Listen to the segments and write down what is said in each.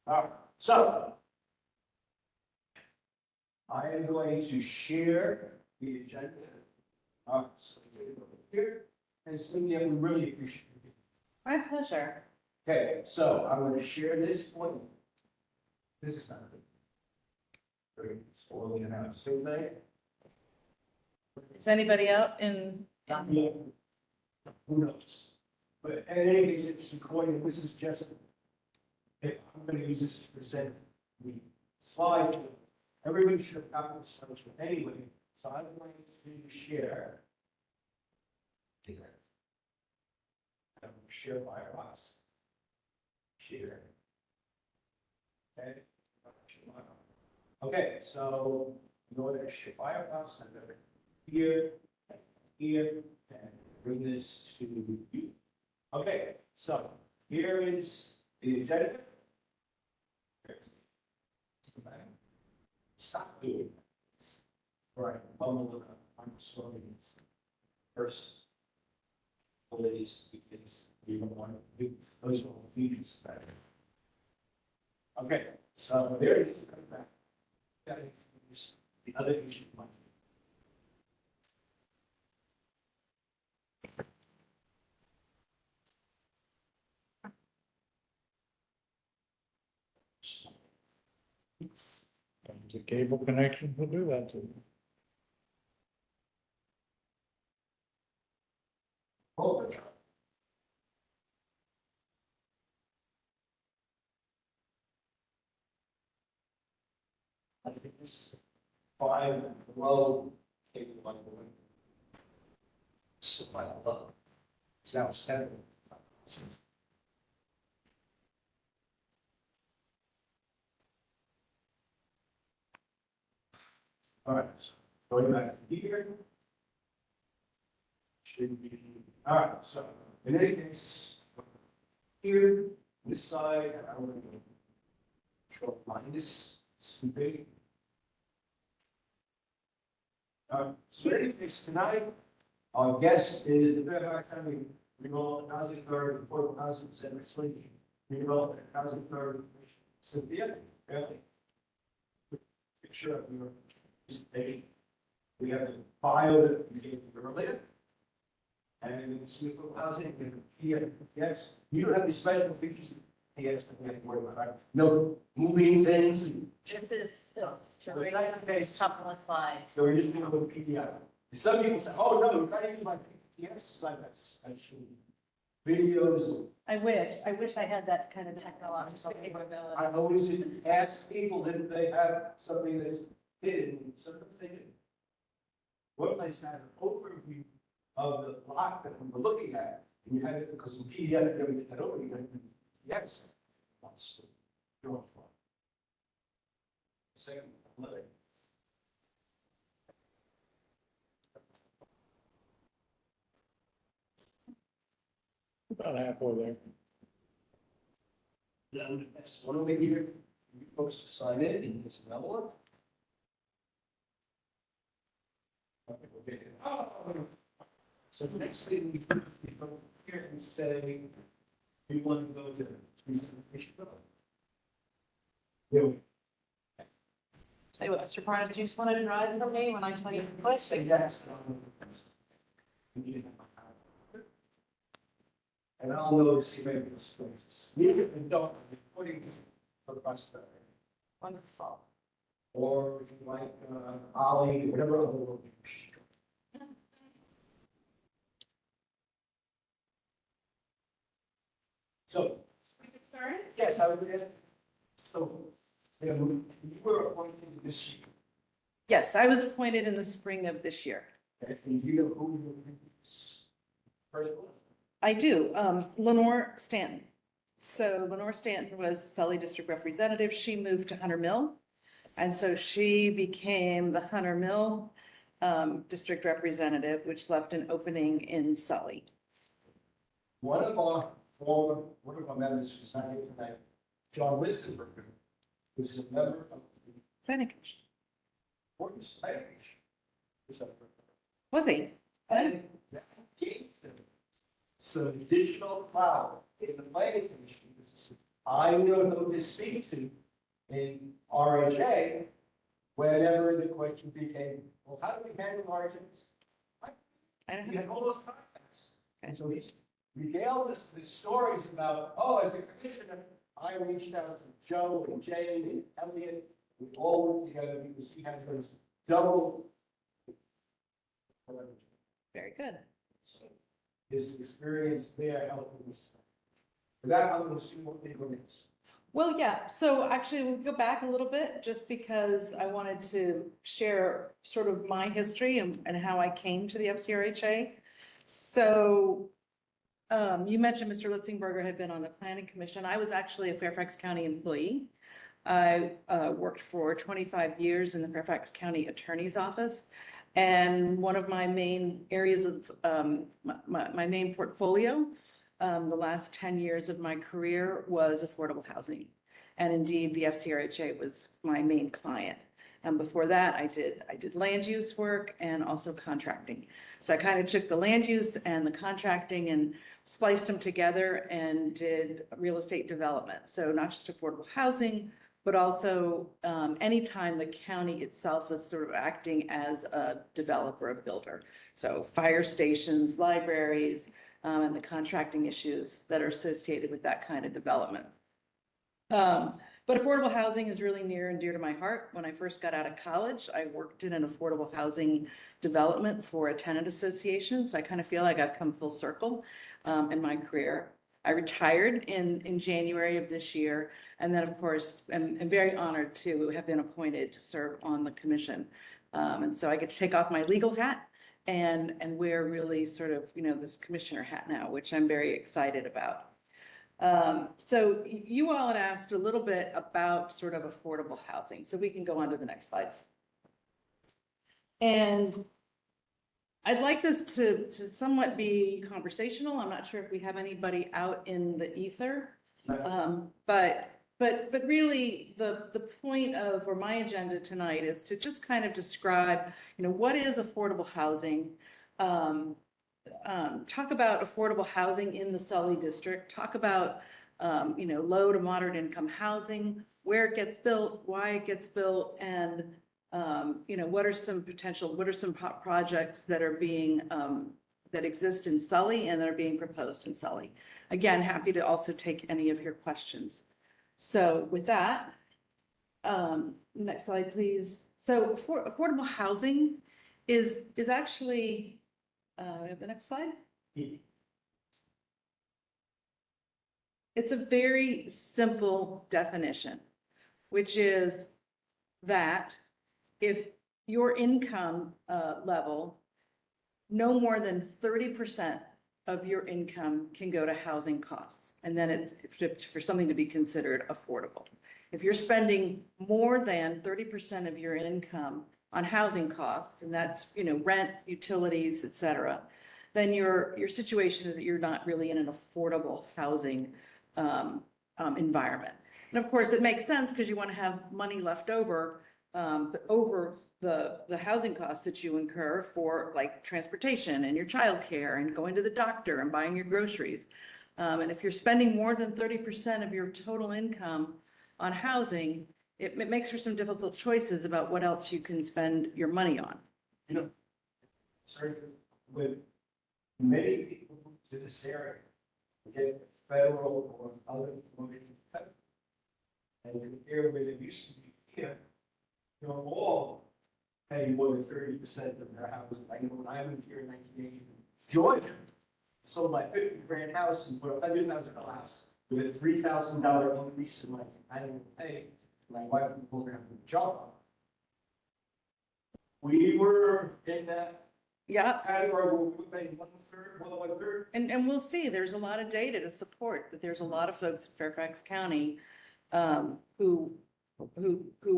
All right, so I am going to share the agenda. All right, so here, and Cynthia, we really appreciate it. My pleasure. Okay, so I'm going to share this point. This is not good. It's falling in out, still there? Is anybody out in? Yeah. Who knows? But in any case, it's recording, this is just, I'm going to use this to present the slides. Everybody should have gotten this anyway, so I'm going to share. I'm going to share Firefox. Share. Okay. Okay, so in order to share Firefox, I'm going to here, and bring this to you. Okay, so here is the agenda. Stop doing this. All right, I'm slowing this. First, ladies, because we don't want to do those are all features. Okay, so there it is. Coming back. Got to introduce the other issue. The cable connection will do that too. Oh, I think this is 5 low cable by the way. Still 5 low. It's now 7. All right, going back to here. Should be, all right, so in any case, here, this side, I want to show minus, it's too big. So in any case, tonight, our guest is the Fairfax County Redevelopment Housing Authority, Affordable Housing Center, Sully, Redevelopment Housing Authority, Cynthia, really. Picture of your participation. We have the bio that we gave you earlier. And it's affordable housing, and here, yes, you don't have any special features. Yes, we have to worry about, right? No moving things. This is still a couple of slides. So we're just doing a little PDF. And some people say, oh, no, you gotta use my PDFs because I've got special videos. I wish I had that kind of technological capability. I always ask people if they have something that's hidden, something they do. One place has an overview of the lot that we were looking at, and you had it because in PDF, you never get that over, you have to, yes. Second, About halfway there. then that's one over here, you're supposed to sign in, and there's another one. Okay. Oh. So the next thing we do, we go here and say, we want to go to presentation. Yeah. Say what, Mr. Parnas, do you just want to drive for me when I tell you the place? Yes. And I'll know this if this places. You can don't recording for prosperity. Wonderful. Or if you like Ollie, whatever other word you choose. So, We get started? yes, I would. So, yeah, you were appointed this year. Yes, I was appointed in the spring of this year. And you know who your previous person was? I do. Lenore Stanton. So Lenore Stanton was the Sully District Representative. She moved to Hunter Mill. And so she became the Hunter Mill District Representative, which left an opening in Sully. One of our members who's not here tonight, John Litzenberger, who's a member of the Planning Commission. Importance Planning Commission. Was he? And that gave them some additional power in the planning commission. I know who to speak to in RHA whenever the question became, well, how do we handle RHAs? I don't He know. had all those contacts. And so he's regaled us with stories about, oh, as a commissioner, I reached out to Joe and Jane and Elliot. We all worked together because he had those double. Very good. So his experience there helped him. For that, I'm going to assume what it is. Well, yeah, so actually we'll go back a little bit just because I wanted to share sort of my history and how I came to the FCRHA. So you mentioned Mr. Litzenberger had been on the planning commission. I was actually a Fairfax County employee. I worked for 25 years in the Fairfax County Attorney's Office. And one of my main areas of my main portfolio, the last 10 years of my career was affordable housing. And indeed, the FCRHA was my main client. And before that, I did land use work and also contracting. So I kind of took the land use and the contracting and spliced them together and did real estate development. So not just affordable housing, but also anytime the county itself is sort of acting as a developer, a builder. So fire stations, libraries, and the contracting issues that are associated with that kind of development. But affordable housing is really near and dear to my heart. When I first got out of college, I worked in an affordable housing development for a tenant association. So I kind of feel like I've come full circle in my career. I retired in January of this year. And then, of course, I'm very honored to have been appointed to serve on the commission. And so I get to take off my legal hat and wear really sort of, this commissioner hat now, which I'm very excited about. So you all had asked a little bit about sort of affordable housing. So we can go on to the next slide. And I'd like this to somewhat be conversational. I'm not sure if we have anybody out in the ether. But really the point of, or my agenda tonight is to just kind of describe, what is affordable housing? Talk about affordable housing in the Sully district, talk about, low to moderate income housing, where it gets built, why it gets built, and, what are some projects that are being, that exist in Sully and that are being proposed in Sully. Again, happy to also take any of your questions. So with that, next slide, please. So affordable housing is actually, we have the next slide. It's a very simple definition, which is that if your income level, no more than 30% of your income can go to housing costs. And then it's for something to be considered affordable. If you're spending more than 30% of your income on housing costs, and that's, rent, utilities, et cetera, then your situation is that you're not really in an affordable housing environment. And of course, it makes sense because you want to have money left over, but over the housing costs that you incur for like transportation and your childcare and going to the doctor and buying your groceries. And if you're spending more than 30% of your total income on housing, it makes for some difficult choices about what else you can spend your money on. Sorry, when many people move to this area, get federal or other money, and compare where they used to be here, all pay more than 30% of their housing. I know when I moved here in 1980, Georgia sold my 50-grand house and put a $100,000 house with a $3,000 increase in my annual pay. My wife and program for the job. We were in that category where we were paying 1/3, more than 1/3. And we'll see, there's a lot of data to support that there's a lot of folks in Fairfax County who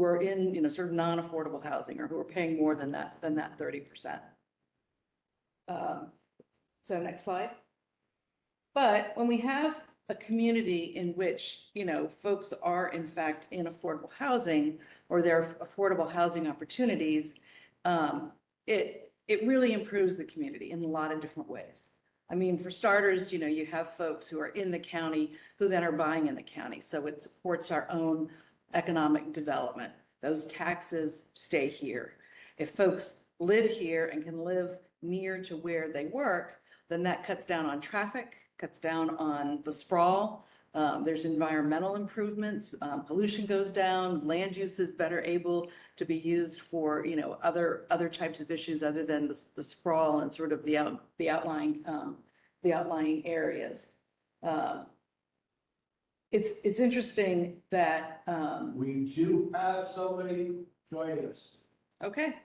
are in, sort of non-affordable housing or who are paying more than that 30%. So next slide. But when we have a community in which, folks are in fact in affordable housing or there are affordable housing opportunities, it really improves the community in a lot of different ways. I mean, for starters, you have folks who are in the county who then are buying in the county. So it supports our own economic development. Those taxes stay here. If folks live here and can live near to where they work, then that cuts down on traffic, cuts down on the sprawl. There's environmental improvements, pollution goes down, land use is better able to be used for, other types of issues other than the sprawl and sort of the outlying areas. It's interesting that, We do have somebody joining us. okay,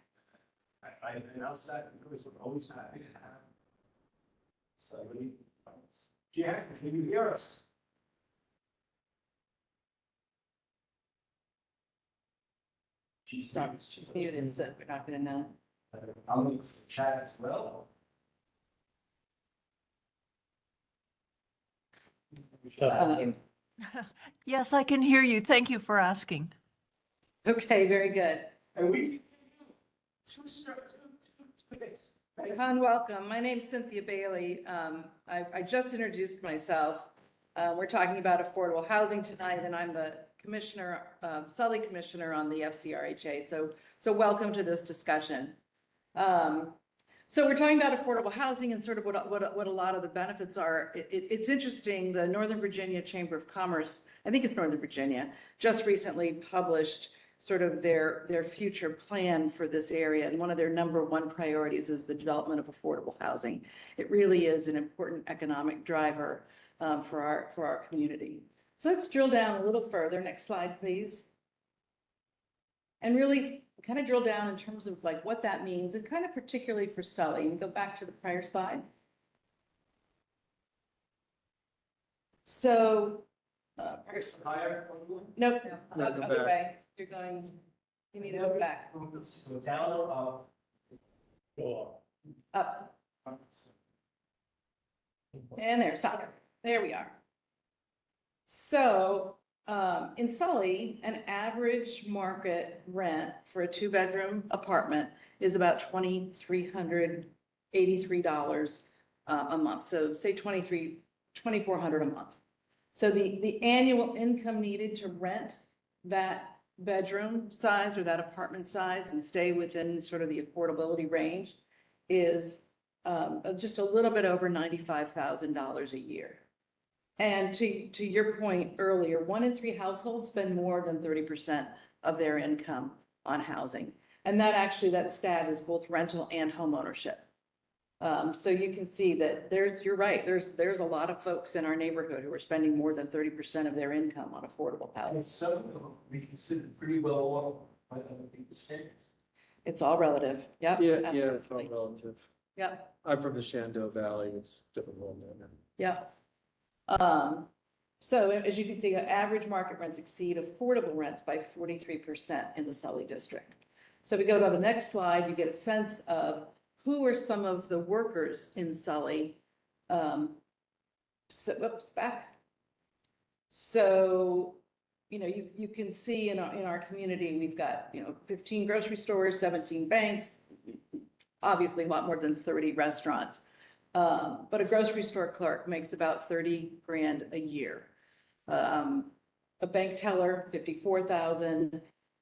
I announced that because we're always happy to have somebody. Jack, can you hear us? she's muted, so we're not gonna know. I'll look for the chat as well. Um, Yes, I can hear you. Thank you for asking. Okay, very good. And we. Two things. John, welcome. My name's Cynthia Bailey. I just introduced myself. We're talking about affordable housing tonight, and I'm the commissioner, Sully commissioner on the FCRHA. So welcome to this discussion. So we're talking about affordable housing and sort of what a lot of the benefits are. It's interesting, the Northern Virginia Chamber of Commerce, I think it's Northern Virginia, just recently published sort of their future plan for this area. And one of their number one priorities is the development of affordable housing. It really is an important economic driver for our community. So let's drill down a little further. Next slide, please. And really kind of drill down in terms of like what that means, and kind of particularly for Sully. And go back to the prior slide. So, Higher. nope, No, other go other back. way. You're going, you need to go back, Go down or up? Cool. up, and there, stop. There we are. So, in Sully, an average market rent for a two-bedroom apartment is about $2,383 a month. So say $2,400 a month. So the annual income needed to rent that bedroom size or that apartment size and stay within sort of the affordability range is just a little bit over $95,000 a year. And to your point earlier, 1 in 3 households spend more than 30% of their income on housing. And that stat is both rental and home ownership. So you can see that you're right, there's a lot of folks in our neighborhood who are spending more than 30% of their income on affordable housing. And some of them we consider pretty well off by other people's standards. It's all relative. Yep. Yeah, it's all absolutely. relative. Yep. I'm from the Shenandoah Valley, it's difficult down there. Yep. So as you can see, average market rents exceed affordable rents by 43% in the Sully district. So we go to the next slide, you get a sense of who are some of the workers in Sully. Whoops, back. So, you can see in our community, we've got, 15 grocery stores, 17 banks, obviously a lot more than 30 restaurants. But a grocery store clerk makes about 30 grand a year. A bank teller, 54,000,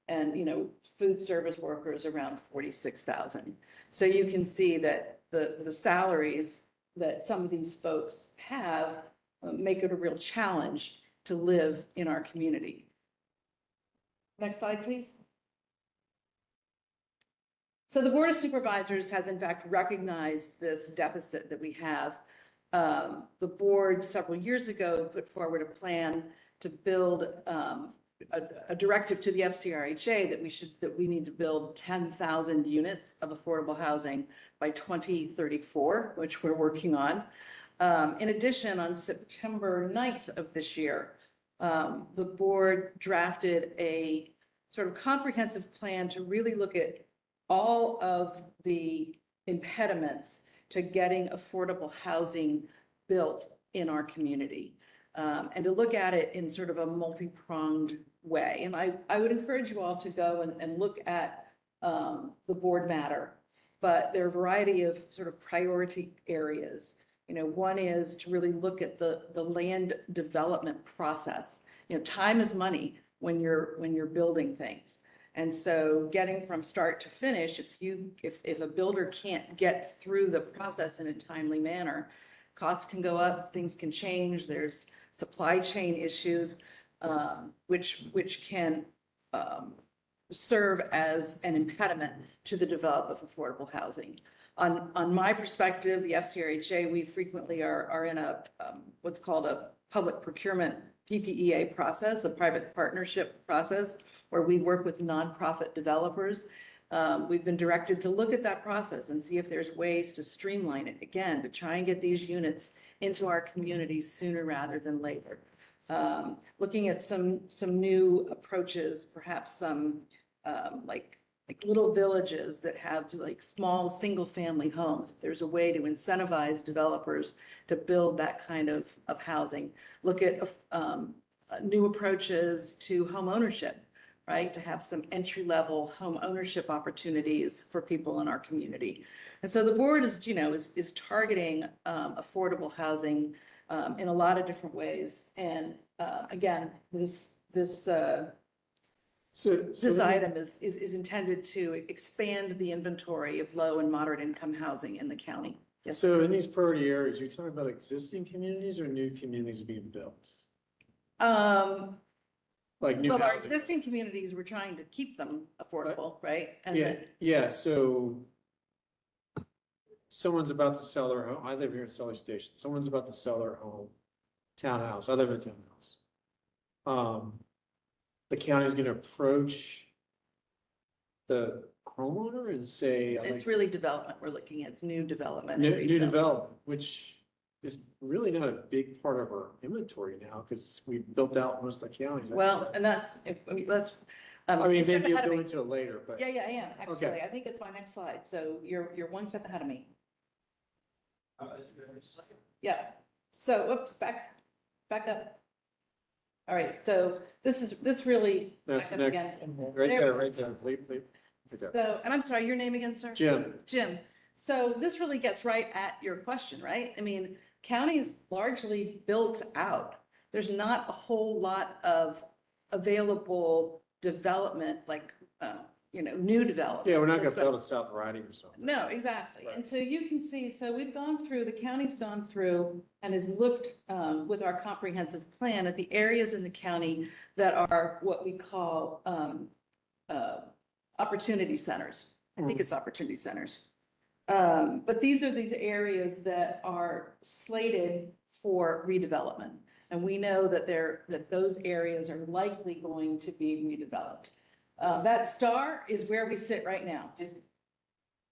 and, food service workers around 46,000. So you can see that the salaries that some of these folks have make it a real challenge to live in our community. Next slide, please. So the Board of Supervisors has in fact recognized this deficit that we have. The board several years ago put forward a plan to build a directive to the FCRHA that we need to build 10,000 units of affordable housing by 2034, which we're working on. In addition, on September 9th of this year, the board drafted a sort of comprehensive plan to really look at all of the impediments to getting affordable housing built in our community, and to look at it in sort of a multi-pronged way. And I would encourage you all to go and look at the board matter, but there are a variety of sort of priority areas, One is to really look at the land development process. Time is money when you're building things. And so getting from start to finish, if a builder can't get through the process in a timely manner, costs can go up, things can change, there's supply chain issues, which can serve as an impediment to the development of affordable housing. On my perspective, the FCRHA, we frequently are in a what's called a public procurement PPEA process, a private partnership process, where we work with nonprofit developers. We've been directed to look at that process and see if there's ways to streamline it, again, to try and get these units into our communities sooner rather than later. Looking at some new approaches, perhaps some like little villages that have like small single-family homes. If there's a way to incentivize developers to build that kind of housing. Look at new approaches to home ownership, right? To have some entry-level home ownership opportunities for people in our community. And so the board is targeting affordable housing in a lot of different ways. And again, this item is intended to expand the inventory of low and moderate income housing in the county. Yes. So in these priority areas, you're talking about existing communities or new communities being built? Like new Well, our housing. existing communities, we're trying to keep them affordable, right? And Yeah, then, yeah, so someone's about to sell their home. I live here in Sully Station. Someone's about to sell their home, townhouse. I live in a townhouse. The county's gonna approach the homeowner and say, it's really development we're looking at. It's new development. new development, which is really not a big part of our inventory now because we built out most of the counties. Well, and that's, let's. I mean, you stepped maybe you'll ahead of go me. into it later, but. Yeah, I am, actually. Okay. I think it's my next slide. So you're one step ahead of me. Yeah. So, whoops, back up. All right, so this really. That's back up next. again. Right There there, we right go. there. Leap. Right there. So, and I'm sorry, your name again, sir? Jim. Jim. So this really gets right at your question, right? I mean, county's largely built out. There's not a whole lot of available development, like, new development. Yeah, we're not gonna That's what- build a South Riding or something. No, exactly. Right. And so you can see, so we've gone through, the county's gone through and has looked with our comprehensive plan at the areas in the county that are what we call opportunity centers. I think it's opportunity centers. But these are these areas that are slated for redevelopment. And we know that those areas are likely going to be redeveloped. That star is where we sit right now. Is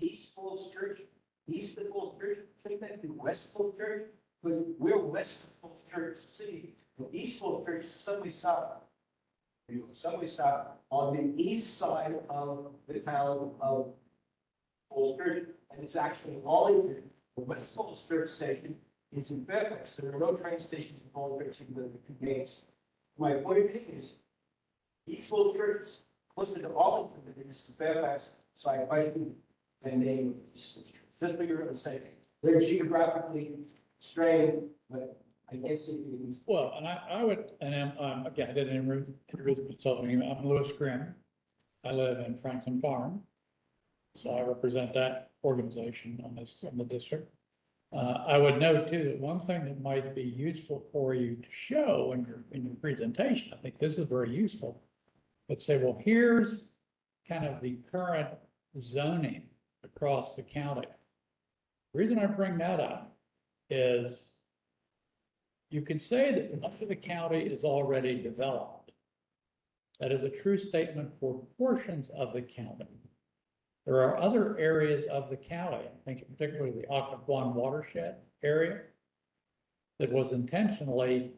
East Falls Church, east of Falls Church, should that be West Falls Church? Because we're west of Falls Church City, and East Falls Church subway stop. Subway stop on the east side of the town of Falls Church, and it's actually all in the West Falls Church station is in Fairfax. There are no train stations in Falls Church in the gates. My point is, East Falls Church is closer to Arlington than it is to Fairfax, so I question the name of East Falls Church. Just for your understanding, they're geographically strained, but I guess it is. Well, and I would, and again, I didn't introduce myself. I'm Louis Grimm. I live in Franklin Farm. So I represent that organization on the district. I would note too, that one thing that might be useful for you to show in your presentation, I think this is very useful, but say, well, here's kind of the current zoning across the county. The reason I bring that up is you can say that much of the county is already developed. That is a true statement for portions of the county. There are other areas of the county, I think particularly the Occoquan watershed area, that was intentionally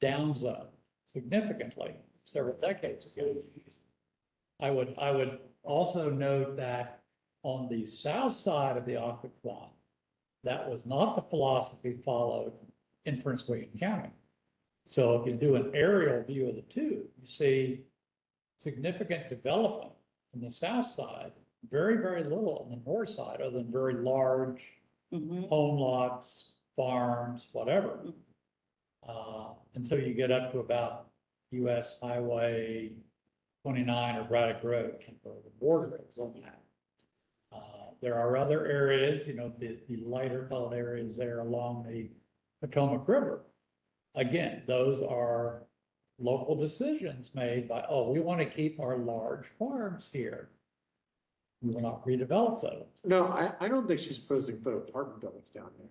downzoned significantly several decades ago. I would also note that on the south side of the Occoquan, that was not the philosophy followed in Prince William County. So if you do an aerial view of the two, you see significant development on the south side, very, very little on the north side, other than very large home lots, farms, whatever. Until you get up to about US Highway 29 or Braddock Road, where the border is on that. There are other areas, the lighter colored areas there along the Potomac River. Again, those are local decisions made by, oh, we want to keep our large farms here. We will not redevelop those. No, I don't think she's supposed to put apartment buildings down there,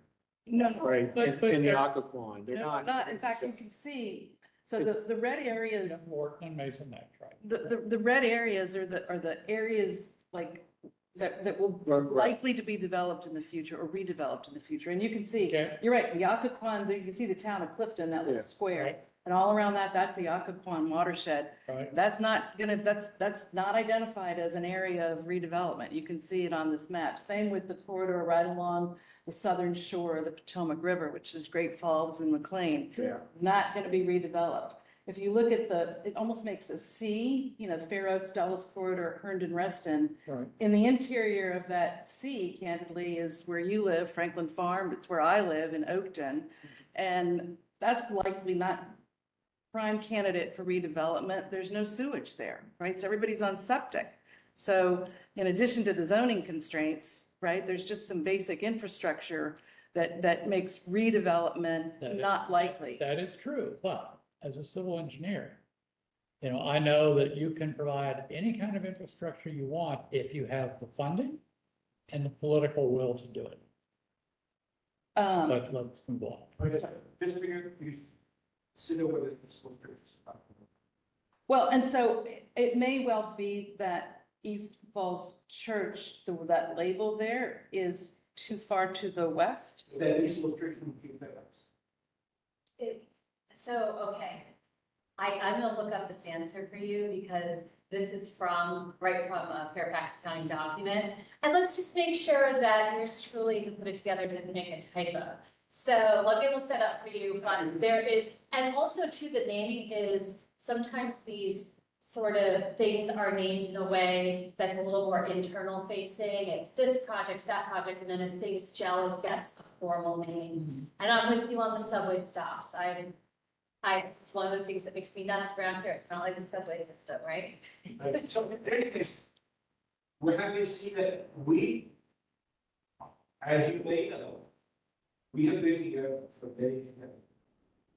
No, right? But- In the they're- Occoquan, they're no, not. in fact, you can see, so It's- the red areas, Morton and Mason Neck, right? the red areas are the areas like that will Right. likely to be developed in the future or redeveloped in the future. And you can see, Okay. you're right, the Occoquan, you can see the town of Clifton, that Yeah. little square. Right. And all around that, that's the Occoquan watershed. Right. That's not that's not identified as an area of redevelopment. You can see it on this map. Same with the corridor right along the southern shore of the Potomac River, which is Great Falls and McLean. Yeah. Not going to be redeveloped. If you look at it almost makes a C, Fair Oaks, Dulles Corridor, Herndon, Reston. Right. In the interior of that C, candidly, is where you live, Franklin Farm. It's where I live in Oakton. And that's likely not prime candidate for redevelopment. There's no sewage there, right? So everybody's on septic. So in addition to the zoning constraints, right, there's just some basic infrastructure that makes redevelopment That is- not likely. That is true, but as a civil engineer, I know that you can provide any kind of infrastructure you want if you have the funding and the political will to do it. But let's move on. Just figure, you consider whether it's what there's. Well, and so it may well be that East Falls Church, that label there is too far to the west. That these will strictly keep Fairfax. Okay, I'm gonna look up this answer for you because this is right from a Fairfax County document. And let's just make sure that yours truly who put it together didn't make a typo. So let me look that up for you, but there is, and also too, the naming is, sometimes these sort of things are named in a way that's a little more internal facing. It's this project, that project, and then as things gel, it gets a formal name. And I'm with you on the subway stops. It's one of the things that makes me nuts around here. It's not like the subway system, right? So in any case, we're happy to see that we, as you may know, we have been here for many years.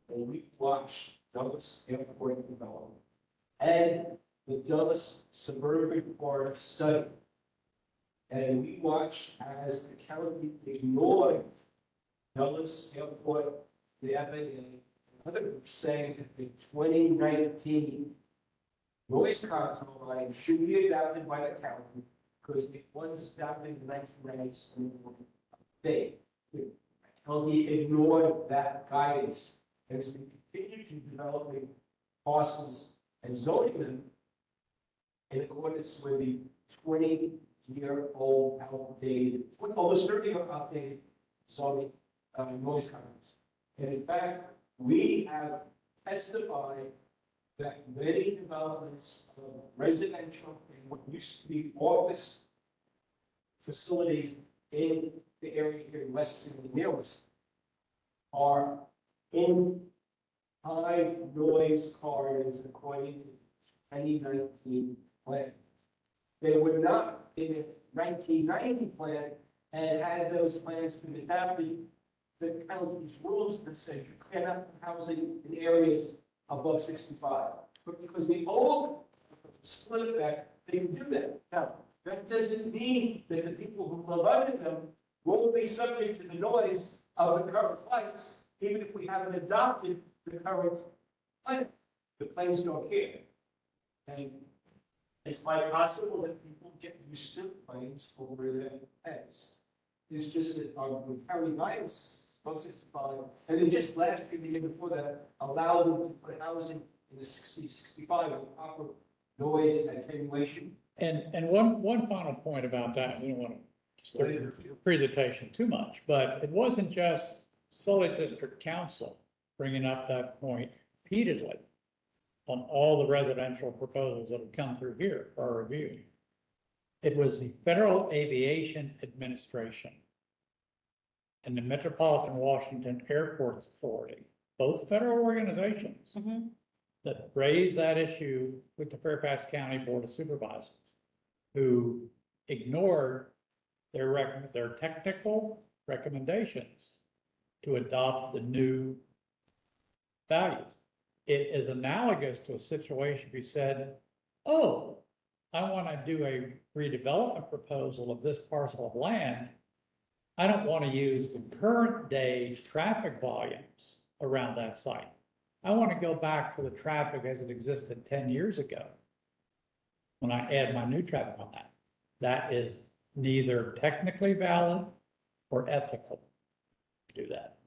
And we watched Dulles Airport development and the Dulles suburban part study. And we watched as the county ignored Dulles Airport, the FAA, other groups saying that the 2019 noise control line should be adopted by the county because it was adopted in the 1990s. The county ignored that guidance as we continue to developing parcels and zoning them in accordance with the 20-year-old outdated, almost 30-year outdated zoning noise controls. And in fact, we have testified that many developments of residential and what used to be office facilities in the area here in Weston and near Weston are in high noise corridors according to 2019 plan. They were not in the 1990 plan, and had those plans been adopted, the county's rules that said you cannot put housing in areas above 65. But because the old split effect, they can do that. Now, that doesn't mean that the people who live under them won't be subject to the noise of the current plans, even if we haven't adopted the current plan. The plans don't care. And it's quite possible that people get used to the plans over their heads. It's just that our county guidance above 65, and then just last year, the year before that, allowed them to put housing in the 60, 65 with proper noise attenuation. And one final point about that, we don't want to disturb your presentation too much, but it wasn't just Sully District Council bringing up that point repeatedly on all the residential proposals that have come through here for our review. It was the Federal Aviation Administration. and the Metropolitan Washington Airports Authority, both federal organizations Mhm. that raised that issue with the Fairfax County Board of Supervisors, who ignored their technical recommendations to adopt the new values. It is analogous to a situation we said, oh, I want to do a redevelopment proposal of this parcel of land. I don't want to use the current day traffic volumes around that site. I want to go back to the traffic as it existed 10 years ago when I add my new traffic on that. That is neither technically valid or ethical to do that.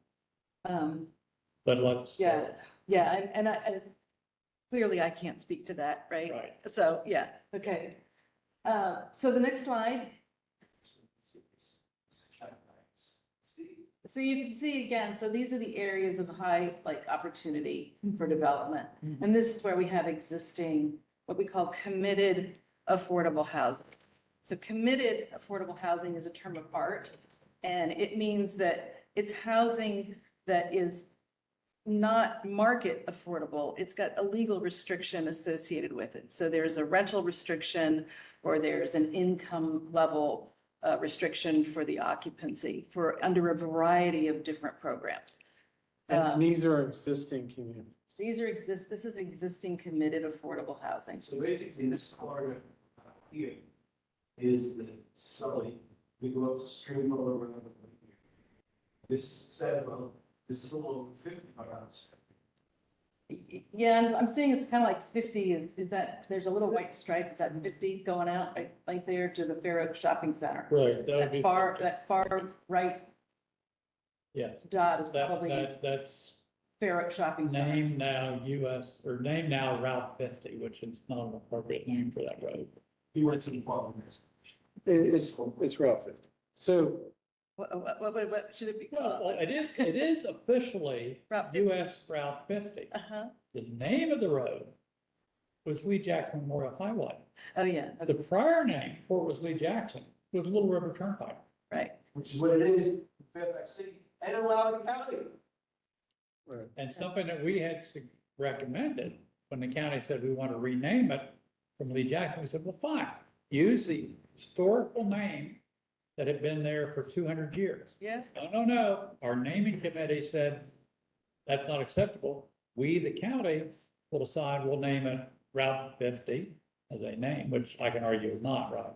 But let's. Yeah, yeah, and clearly I can't speak to that, right? Right. So, yeah, okay. So the next slide, so you can see again, so these are the areas of high, like, opportunity for development. And this is where we have existing, what we call committed affordable housing. So committed affordable housing is a term of art, and it means that it's housing that is not market affordable. It's got a legal restriction associated with it. So there's a rental restriction, or there's an income level restriction for the occupancy for under a variety of different programs. And these are existing communities. This is existing committed affordable housing. So basically, this corridor here is the Sully. We go up the stream all around. This is Saddle Road. This is a little over 50 miles. Yeah, I'm saying it's kind of like 50, is that, there's a little white stripe, is that 50 going out right there to the Fairfax Shopping Center? Right, that would be. That far right Yes, dot is probably that's Fairfax Shopping Center. name now name now Route 50, which is not an appropriate name for that road. He went to the Department of It's Route 50. So What should it be Well, called? it is officially Route 50. US Route 50. Uh-huh. The name of the road was Lee Jackson Memorial Highway. Oh, yeah, The prior name for it was Lee Jackson, was Little River Turnpike. right. which is what it is in Fairfax City and in Loudoun County. And something that we had recommended when the county said we want to rename it from Lee Jackson, we said, well, fine, use the historical name that had been there for 200 years. Yeah, No. Our naming committee said, that's not acceptable. We, the county, will decide we'll name it Route 50 as a name, which I can argue is not right.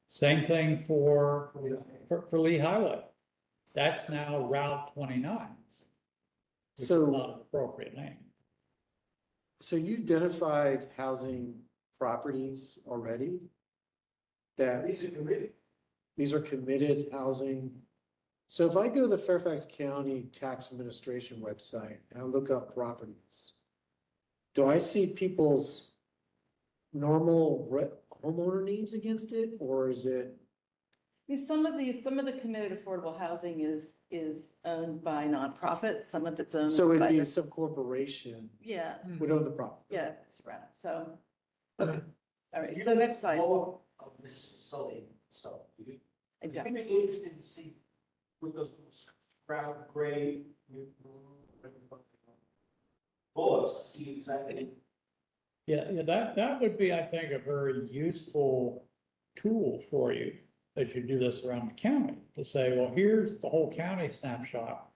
Same thing for Lee Highway. That's now Route 29. Which is So- not an appropriate name. So you identified housing properties already? That These are committed. these are committed housing. So if I go to the Fairfax County Tax Administration website and I look up properties, do I see people's normal homeowner needs against it, or is it? I mean, some of the committed affordable housing is owned by nonprofits, some of it's owned So it'd by be the, some corporation yeah, would own the property? yeah, it's right, so, Okay. all right, so next slide. More of this Sully stuff. You I It'd don't- be interesting to see with those brown, gray, bullets to see exactly. Yeah, that would be, I think, a very useful tool for you as you do this around the county, to say, well, here's the whole county snapshot.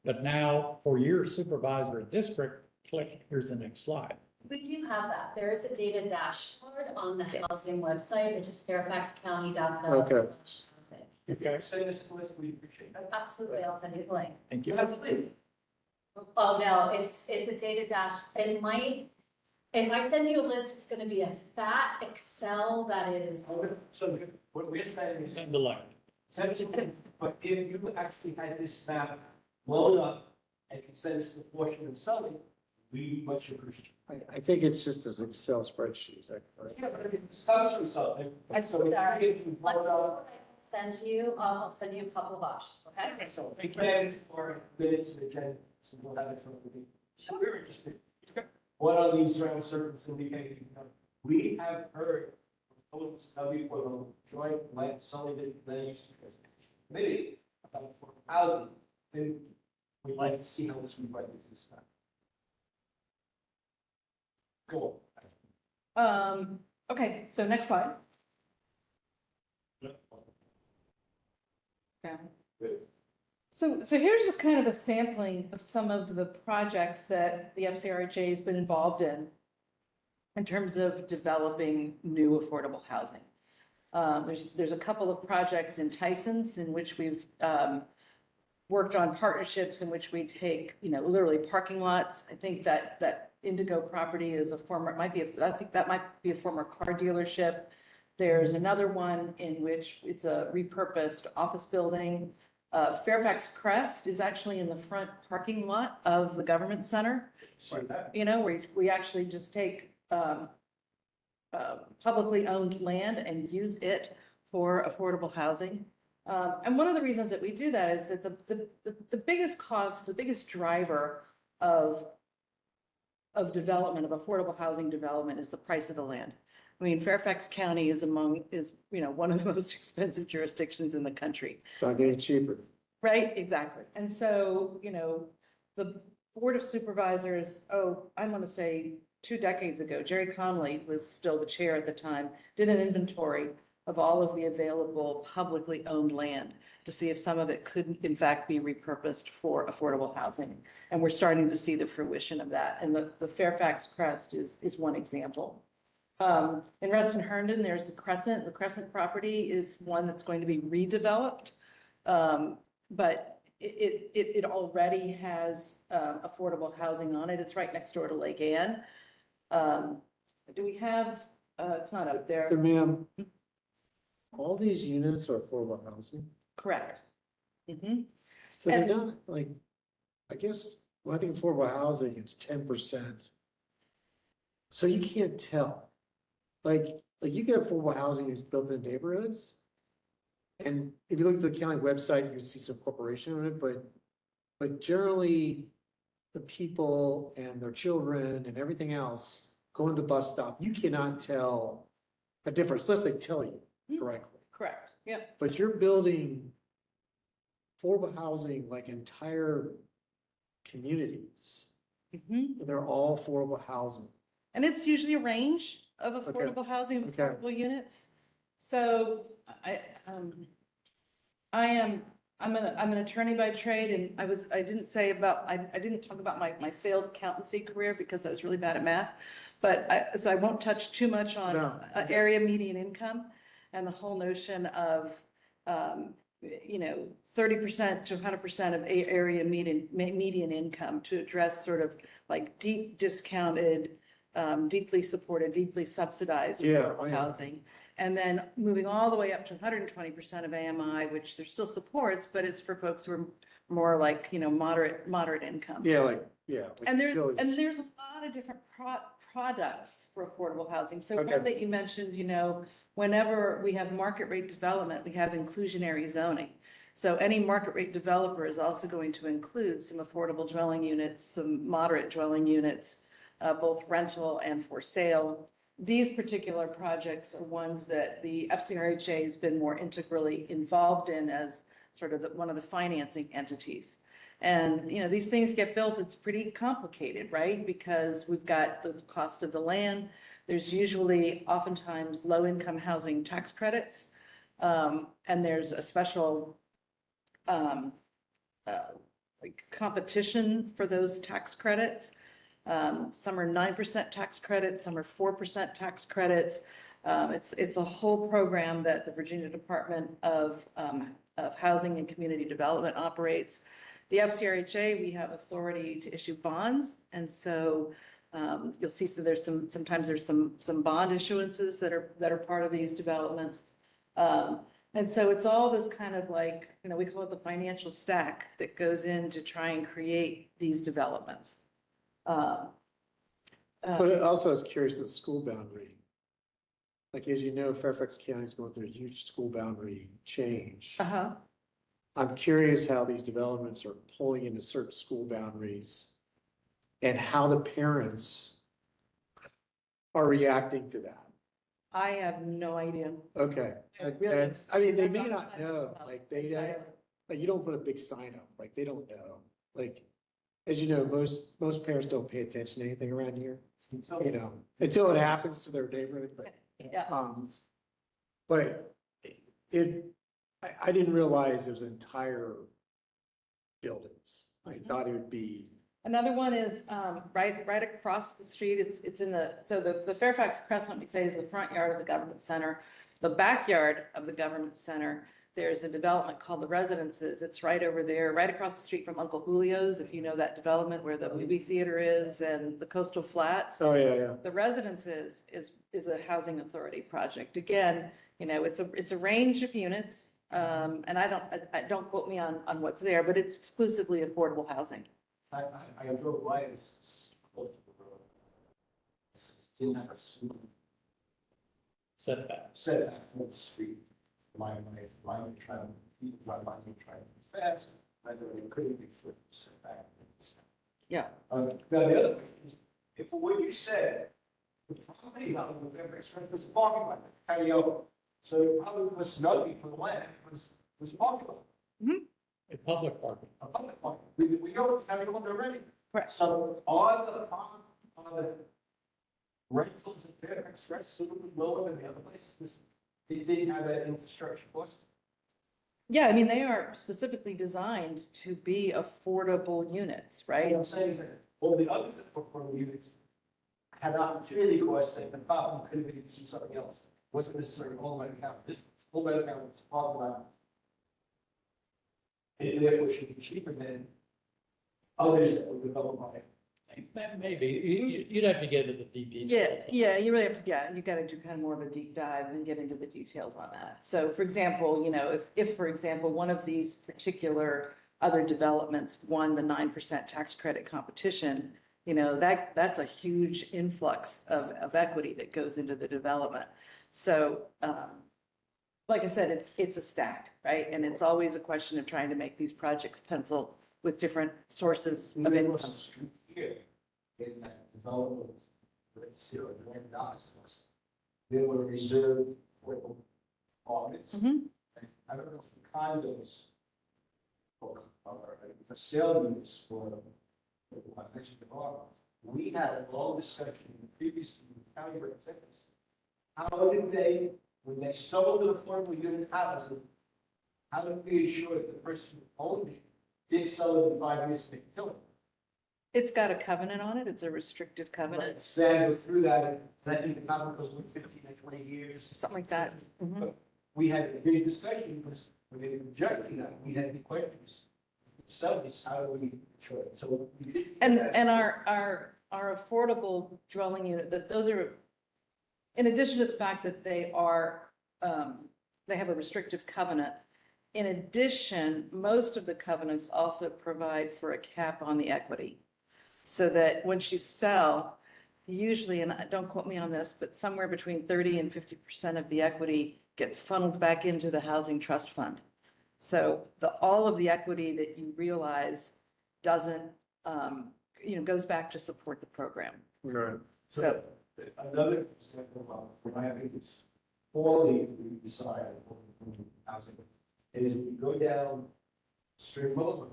But now for your supervisor district, click, here's the next slide. We do have that. There is a data dashboard on the housing website, which is fairfaxcounty.gov. Okay. housing. Okay, Say this to us, we appreciate that. Absolutely, I'll send you the link. thank You you. have to leave. Oh, no, it's a data dash, it might, if I send you a list, it's gonna be a fat Excel that is, So what we're saying is, Send the link. essentially, but if you actually had this map blown up and you send us the portion of Sully, we much appreciate. I think it's just an Excel spreadsheet, is that correct? Yeah, but it comes from something. So if sorry, you blow it up, send you, I'll send you a couple of options, okay? so we plan it for minutes of agenda, so we'll have it for the meeting. So we're interested. What are these round circles indicating? We have heard proposals coming from the joint land Sullivan land use committee about housing And we'd like to see how this reflects this time. Cool. Okay, so next slide. Okay. So here's just kind of a sampling of some of the projects that the FCRHA has been involved in terms of developing new affordable housing. There's a couple of projects in Tyson's in which we've worked on partnerships in which we take, literally parking lots. I think that Indigo property is I think that might be a former car dealership. There's another one in which it's a repurposed office building. Fairfax Crest is actually in the front parking lot of the government center. Where we actually just take publicly owned land and use it for affordable housing. And one of the reasons that we do that is that the biggest cost, the biggest driver of development, of affordable housing development, is the price of the land. I mean, Fairfax County is one of the most expensive jurisdictions in the country. It's not getting cheaper. Right, exactly. And so, the Board of Supervisors, I want to say 2 decades ago, Jerry Conley was still the chair at the time, did an inventory of all of the available publicly owned land to see if some of it could in fact be repurposed for affordable housing. And we're starting to see the fruition of that. And the Fairfax Crest is one example. In Reston Herndon, there's the Crescent. The Crescent property is one that's going to be redeveloped. But it already has affordable housing on it. It's right next door to Lake Anne. Do we have, it's not up there. So, ma'am, all these units are affordable housing? Correct. Mm-hmm. So they're And- not like, I guess, when I think affordable housing, it's 10%. So you can't tell. Like you get affordable housing that's built in neighborhoods. And if you look at the county website, you can see some corporation on it, but generally the people and their children and everything else going to the bus stop, you cannot tell a difference unless they tell you correctly. Correct, yeah. But you're building affordable housing like entire communities. Mm-hmm. And they're all affordable housing. And it's usually a range of affordable housing, affordable units. So I'm an attorney by trade, and I didn't talk about my failed accountancy career because I was really bad at math. But so I won't touch too much on area median income and the whole notion of 30% to 100% of area median income to address sort of like deep discounted, deeply supported, deeply subsidized affordable housing. And then moving all the way up to 120% of AMI, which there's still supports, but it's for folks who are more like, moderate income. Like And there's utilities. a lot of different products for affordable housing. So Okay. one that you mentioned, whenever we have market rate development, we have inclusionary zoning. So any market rate developer is also going to include some affordable dwelling units, some moderate dwelling units, both rental and for sale. These particular projects are ones that the FCRHA has been more integrally involved in as sort of one of the financing entities. And, these things get built, it's pretty complicated, right? Because we've got the cost of the land. There's usually oftentimes low-income housing tax credits. And there's a special competition for those tax credits. Some are 9% tax credits, some are 4% tax credits. It's a whole program that the Virginia Department of Housing and Community Development operates. The FCRHA, we have authority to issue bonds, and so you'll see. So sometimes there's some bond issuances that are part of these developments. And so it's all this kind of like, we call it the financial stack that goes in to try and create these developments. But also I was curious, the school boundary. Like, as you know, Fairfax County is going through a huge school boundary change. I'm curious how these developments are pulling into certain school boundaries and how the parents are reacting to that. I have no idea. Okay. I really- They may not know, like they don't. like, you don't put a big sign up, like, they don't know. Like, as you know, most parents don't pay attention to anything around here, you know, until it happens to their neighborhood, but. Yeah. But I didn't realize there's entire buildings. I thought it would be, Another one is right across the street. It's in the Fairfax Crest, let me say, is the front yard of the government center. The backyard of the government center, there's a development called the Residences. It's right over there, right across the street from Uncle Julio's, if you know that development where the movie theater is and the coastal flats. oh, yeah. The Residences is a housing authority project. Again, you know, it's a range of units. And I don't quote me on what's there, but it's exclusively affordable housing. I drove by this. Didn't have a Setback. setback on the street. My own travel, my own travel fast, I thought it couldn't be for setback. Yeah. Now, the other thing is, if what you said, the property on the Fairfax Road was a parking lot, patio, so it probably was nothing for the land, it was parking lot, A public parking. a public parking. We don't have it already. Correct. So are the rentals at Fairfax considerably lower than the other places? Because they didn't have that infrastructure cost. Yeah, I mean, they are specifically designed to be affordable units, right? What I'm saying is that all the others that were from units had opportunity costs that the property could have been used for something else. Wasn't necessarily home rent account. This home rent account was parking lot. It therefore should be cheaper than others that were developed by it. Maybe, you'd have to get into the DP. Yeah, you really have to, you gotta do kind of more of a deep dive and get into the details on that. So for example, you know, if for example, one of these particular other developments won the 9% tax credit competition, you know, that's a huge influx of equity that goes into the development. So, like I said, it's a stack, right? And it's always a question of trying to make these projects pencil with different sources of There was income. a street here in that development, let's see, when Dawes was, they were reserved for apartments. Mhm. And I don't know if the condos or for sale units were, I mentioned before, we had a long discussion in the previous county representatives. How did they, when they sold the affordable unit housing, how did we ensure that the person who owned it did sell it in 5 years to kill it? It's got a covenant on it. It's a restricted covenant, Then go through that, and that even covenant goes with 15 to 20 years. something like that. Mhm. But we had a big discussion because when they were rejecting that, we had big questions. Sell this, how do we ensure it? So we did. And our affordable dwelling unit, those are, in addition to the fact that they are, they have a restrictive covenant. In addition, most of the covenants also provide for a cap on the equity. So that once you sell, usually, and don't quote me on this, but somewhere between 30 and 50% of the equity gets funneled back into the housing trust fund. So all of the equity that you realize doesn't, goes back to support the program. right, So, Another example of when I think it's poorly we decide on housing is if you go down Stream Road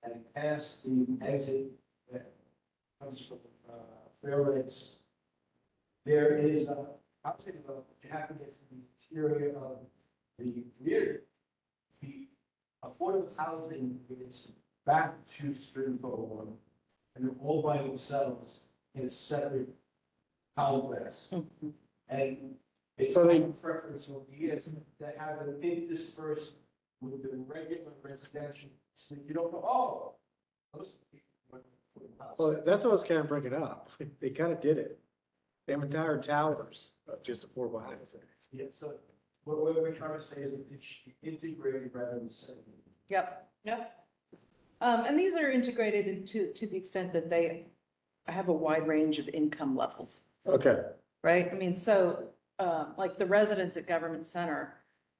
and past the exit that comes from Fairfax, there is a housing development. You have to get to the interior of the community. The affordable housing units back to Stream Road, and they're all by themselves in a separate complex. And it's So my they- preference over the years to have them interspersed with the regular residential, so you don't go, oh. Those people went for the house. so that's what I was kind of bringing up, they kind of did it. They have entire towers of just affordable housing. Yeah, so what we're trying to say is that it should be integrated rather than separated. yep. And these are integrated into, to the extent that they have a wide range of income levels. Okay, Right? I mean, so, like the residents at Government Center,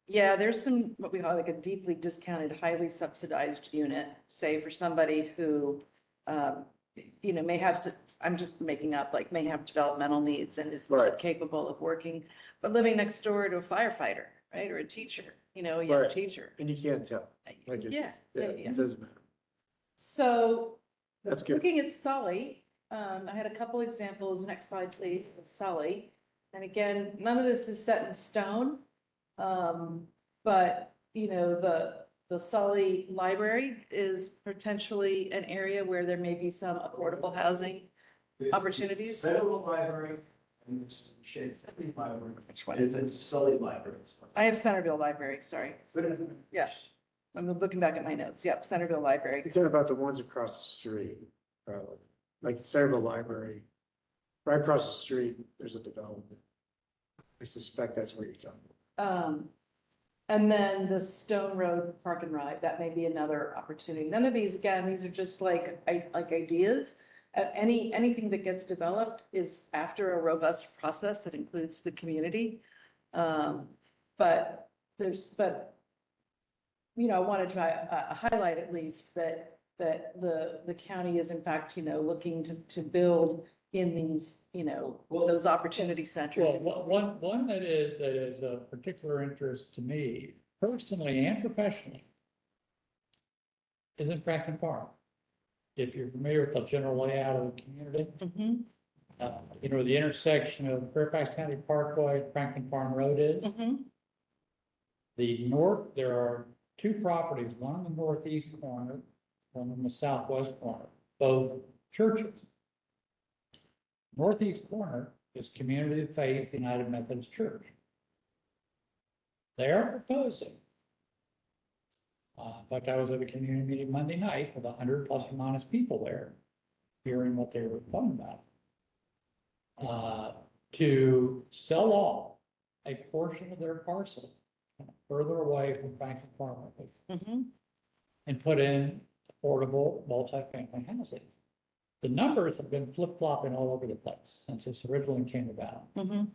yeah, there's some, what we call like a deeply discounted, highly subsidized unit, say for somebody who, may have, I'm just making up, like may have developmental needs and is Right. capable of working, but living next door to a firefighter, right, or a teacher. you know, a young Right. teacher. And you can't tell. Like it- Yeah, Yeah, yeah, it yeah. doesn't matter. So That's good. looking at Sully, I had a couple examples. Next slide, please, with Sully. And again, none of this is set in stone. But, you know, the Sully Library is potentially an area where there may be some affordable housing opportunities. Federal Library and there's Shade Library. Which one is it? It's Sully Library. I have Centerville Library, sorry. But Yeah. I'm looking back at my notes. Yep, Centerville Library. You're talking about the ones across the street, probably, like Centerville Library. Right across the street, there's a development. I suspect that's what you're talking about. And then the Stone Road Park and Ride, that may be another opportunity. None of these, again, these are just like ideas. Anything that gets developed is after a robust process that includes the community. But you know, I wanted to highlight at least that the county is in fact, you know, looking to build in these, you know, those opportunity centers. Well, one that is of particular interest to me, personally and professionally, is in Franklin Farm. If you're familiar with the general layout of the community, Mhm, you know, the intersection of Fairfax County Parkway and Franklin Farm Road is. mhm, There are two properties, one in the northeast corner, one in the southwest corner, both churches. Northeast corner is Community of Faith United Methodist Church. They are proposing. In fact, I was at a community meeting Monday night with 100 plus or minus people there, hearing what they were talking about. To sell off a portion of their parcel further away from Franklin Farm mhm. and put in affordable multifamily housing. The numbers have been flip-flopping all over the place since this originally came about. Mhm.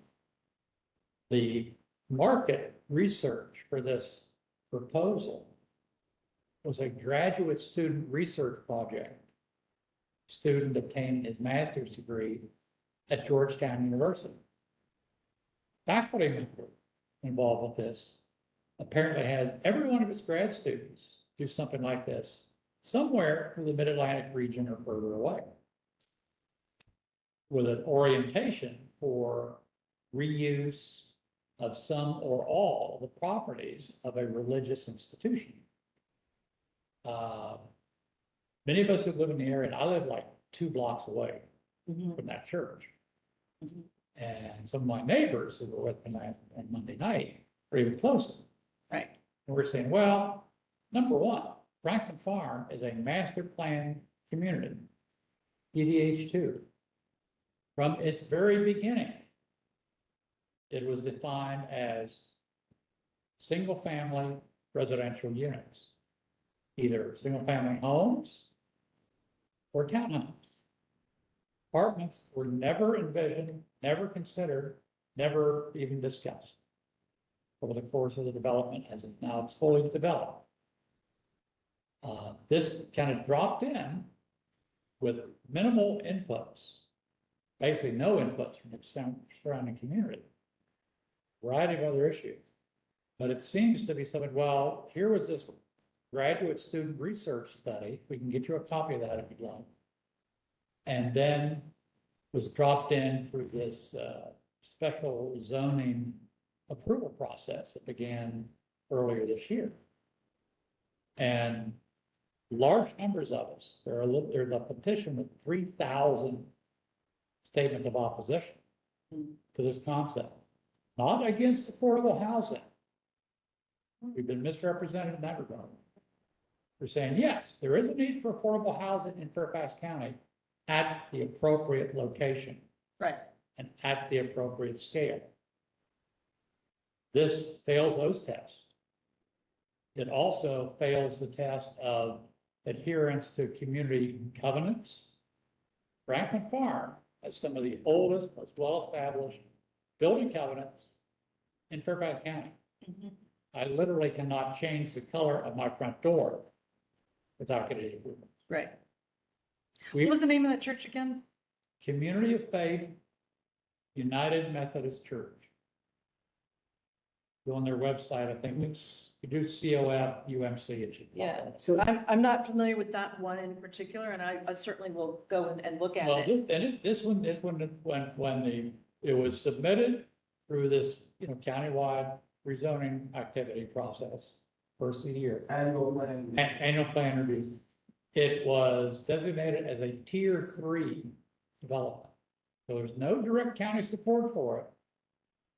The market research for this proposal was a graduate student research project. Student obtained his master's degree at Georgetown University. Faculty member involved with this apparently has every one of his grad students do something like this somewhere in the Mid-Atlantic region or further away, with an orientation for reuse of some or all of the properties of a religious institution. Many of us who live in the area, and I live like 2 blocks away Mhm. from that church. Mhm. And some of my neighbors who were with me on Monday night are even closer. Right. And we're saying, well, number one, Franklin Farm is a master plan community, PDH2. From its very beginning, it was defined as single-family residential units, either single-family homes or townhomes. Apartments were never envisioned, never considered, never even discussed over the course of the development as it now it's fully developed. This kind of dropped in with minimal inputs, basically no inputs from the surrounding community. Variety of other issues. But it seems to be something, well, here was this graduate student research study. We can get you a copy of that if you'd like. And then was dropped in through this special zoning approval process that began earlier this year. And large numbers of us, there's a petition with 3,000 statements of opposition to this concept, not against affordable housing. We've been misrepresented in that regard. We're saying, yes, there is a need for affordable housing in Fairfax County at the appropriate location Right. and at the appropriate scale. This fails those tests. It also fails the test of adherence to community covenants. Franklin Farm has some of the oldest, most well-established building covenants in Fairfax County. Mhm. I literally cannot change the color of my front door without getting approval. Right. We, What was the name of that church again? Community of Faith United Methodist Church. go on their website, I think it's, you do COF, UMC, it should. pop Yeah. up. So, I'm not familiar with that one in particular, and I certainly will go and look at Well, it. this one, it was submitted through this, countywide rezoning activity process, first of the year. Annual plan. Annual plan reviews. It was designated as a tier 3 development. So there's no direct county support for it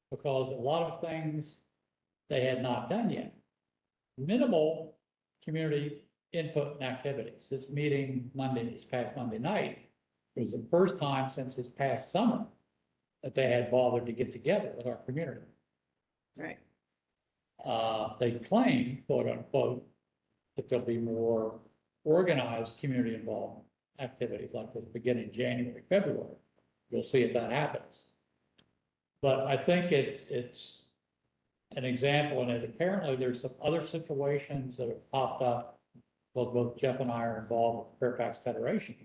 because a lot of things they had not done yet. Minimal community input and activities. This meeting this past Monday night, was the first time since this past summer that they had bothered to get together with our community. Right. They claim, quote unquote, that there'll be more organized community involvement activities like this beginning January, February. You'll see if that happens. But I think it's an example, and apparently there's some other situations that have popped up. Both Jeff and I are involved with Fairfax Federation.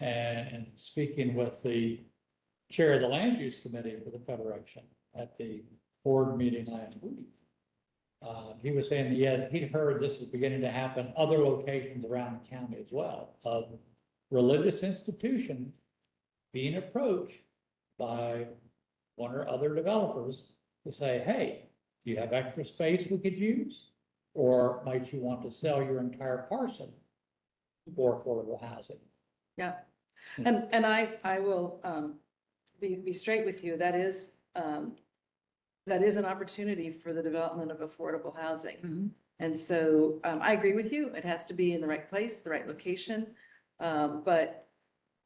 And speaking with the chair of the land use committee for the Federation at the board meeting last week, he was saying that he'd heard this is beginning to happen other locations around the county as well, of religious institutions being approached by one or other developers to say, hey, do you have extra space we could use? Or might you want to sell your entire parcel for affordable housing? Yeah. And I will be straight with you. That is an opportunity for the development of affordable housing. And so I agree with you. It has to be in the right place, the right location. But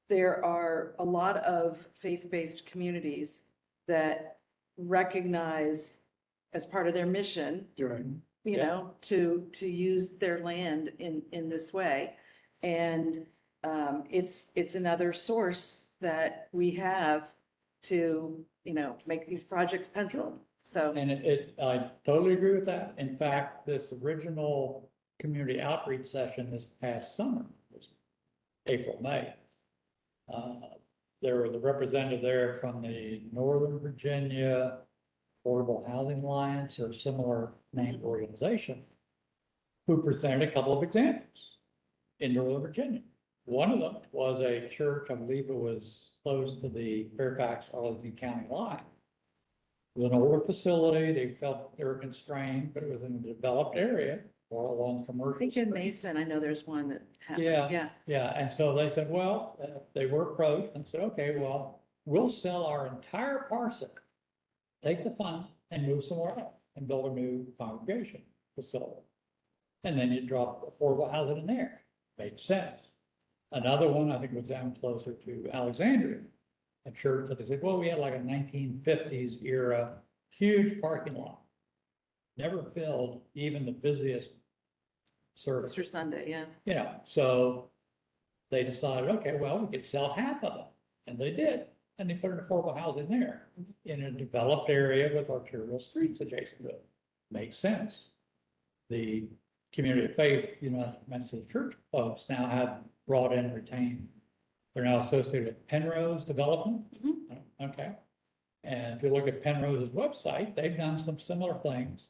there are a lot of faith-based communities that recognize as part of their mission, you're right. to use their land in this way. And it's another source that we have to, make these projects pencil. So, And I totally agree with that. In fact, this original community outreach session this past summer, was April, May. There was a representative there from the Northern Virginia Affordable Housing Alliance or similar named organization who presented a couple of examples in Northern Virginia. One of them was a church, I believe it was close to the Fairfax Arlington County line. It was an older facility. They felt they were constrained, but it was in a developed area or along commercial. I think in street. Mason, I know there's one that happened. Yeah. Yeah, and so they said, well, they were approached and said, okay, well, we'll sell our entire parcel, take the fund and move somewhere else and build a new congregation facility. And then you drop affordable housing in there. Made sense. Another one, I think, was down closer to Alexandria, a church that they said, well, we had like a 1950s era, huge parking lot. Never filled even the busiest service. Easter Sunday, yeah. So they decided, okay, well, we could sell half of them. And they did. And they put an affordable housing there in a developed area with arterial streets adjacent to it. Makes sense. The community of faith, Methodist Church folks now have brought in, retained. They're now associated with Penrose Development. Okay. And if you look at Penrose's website, they've done some similar things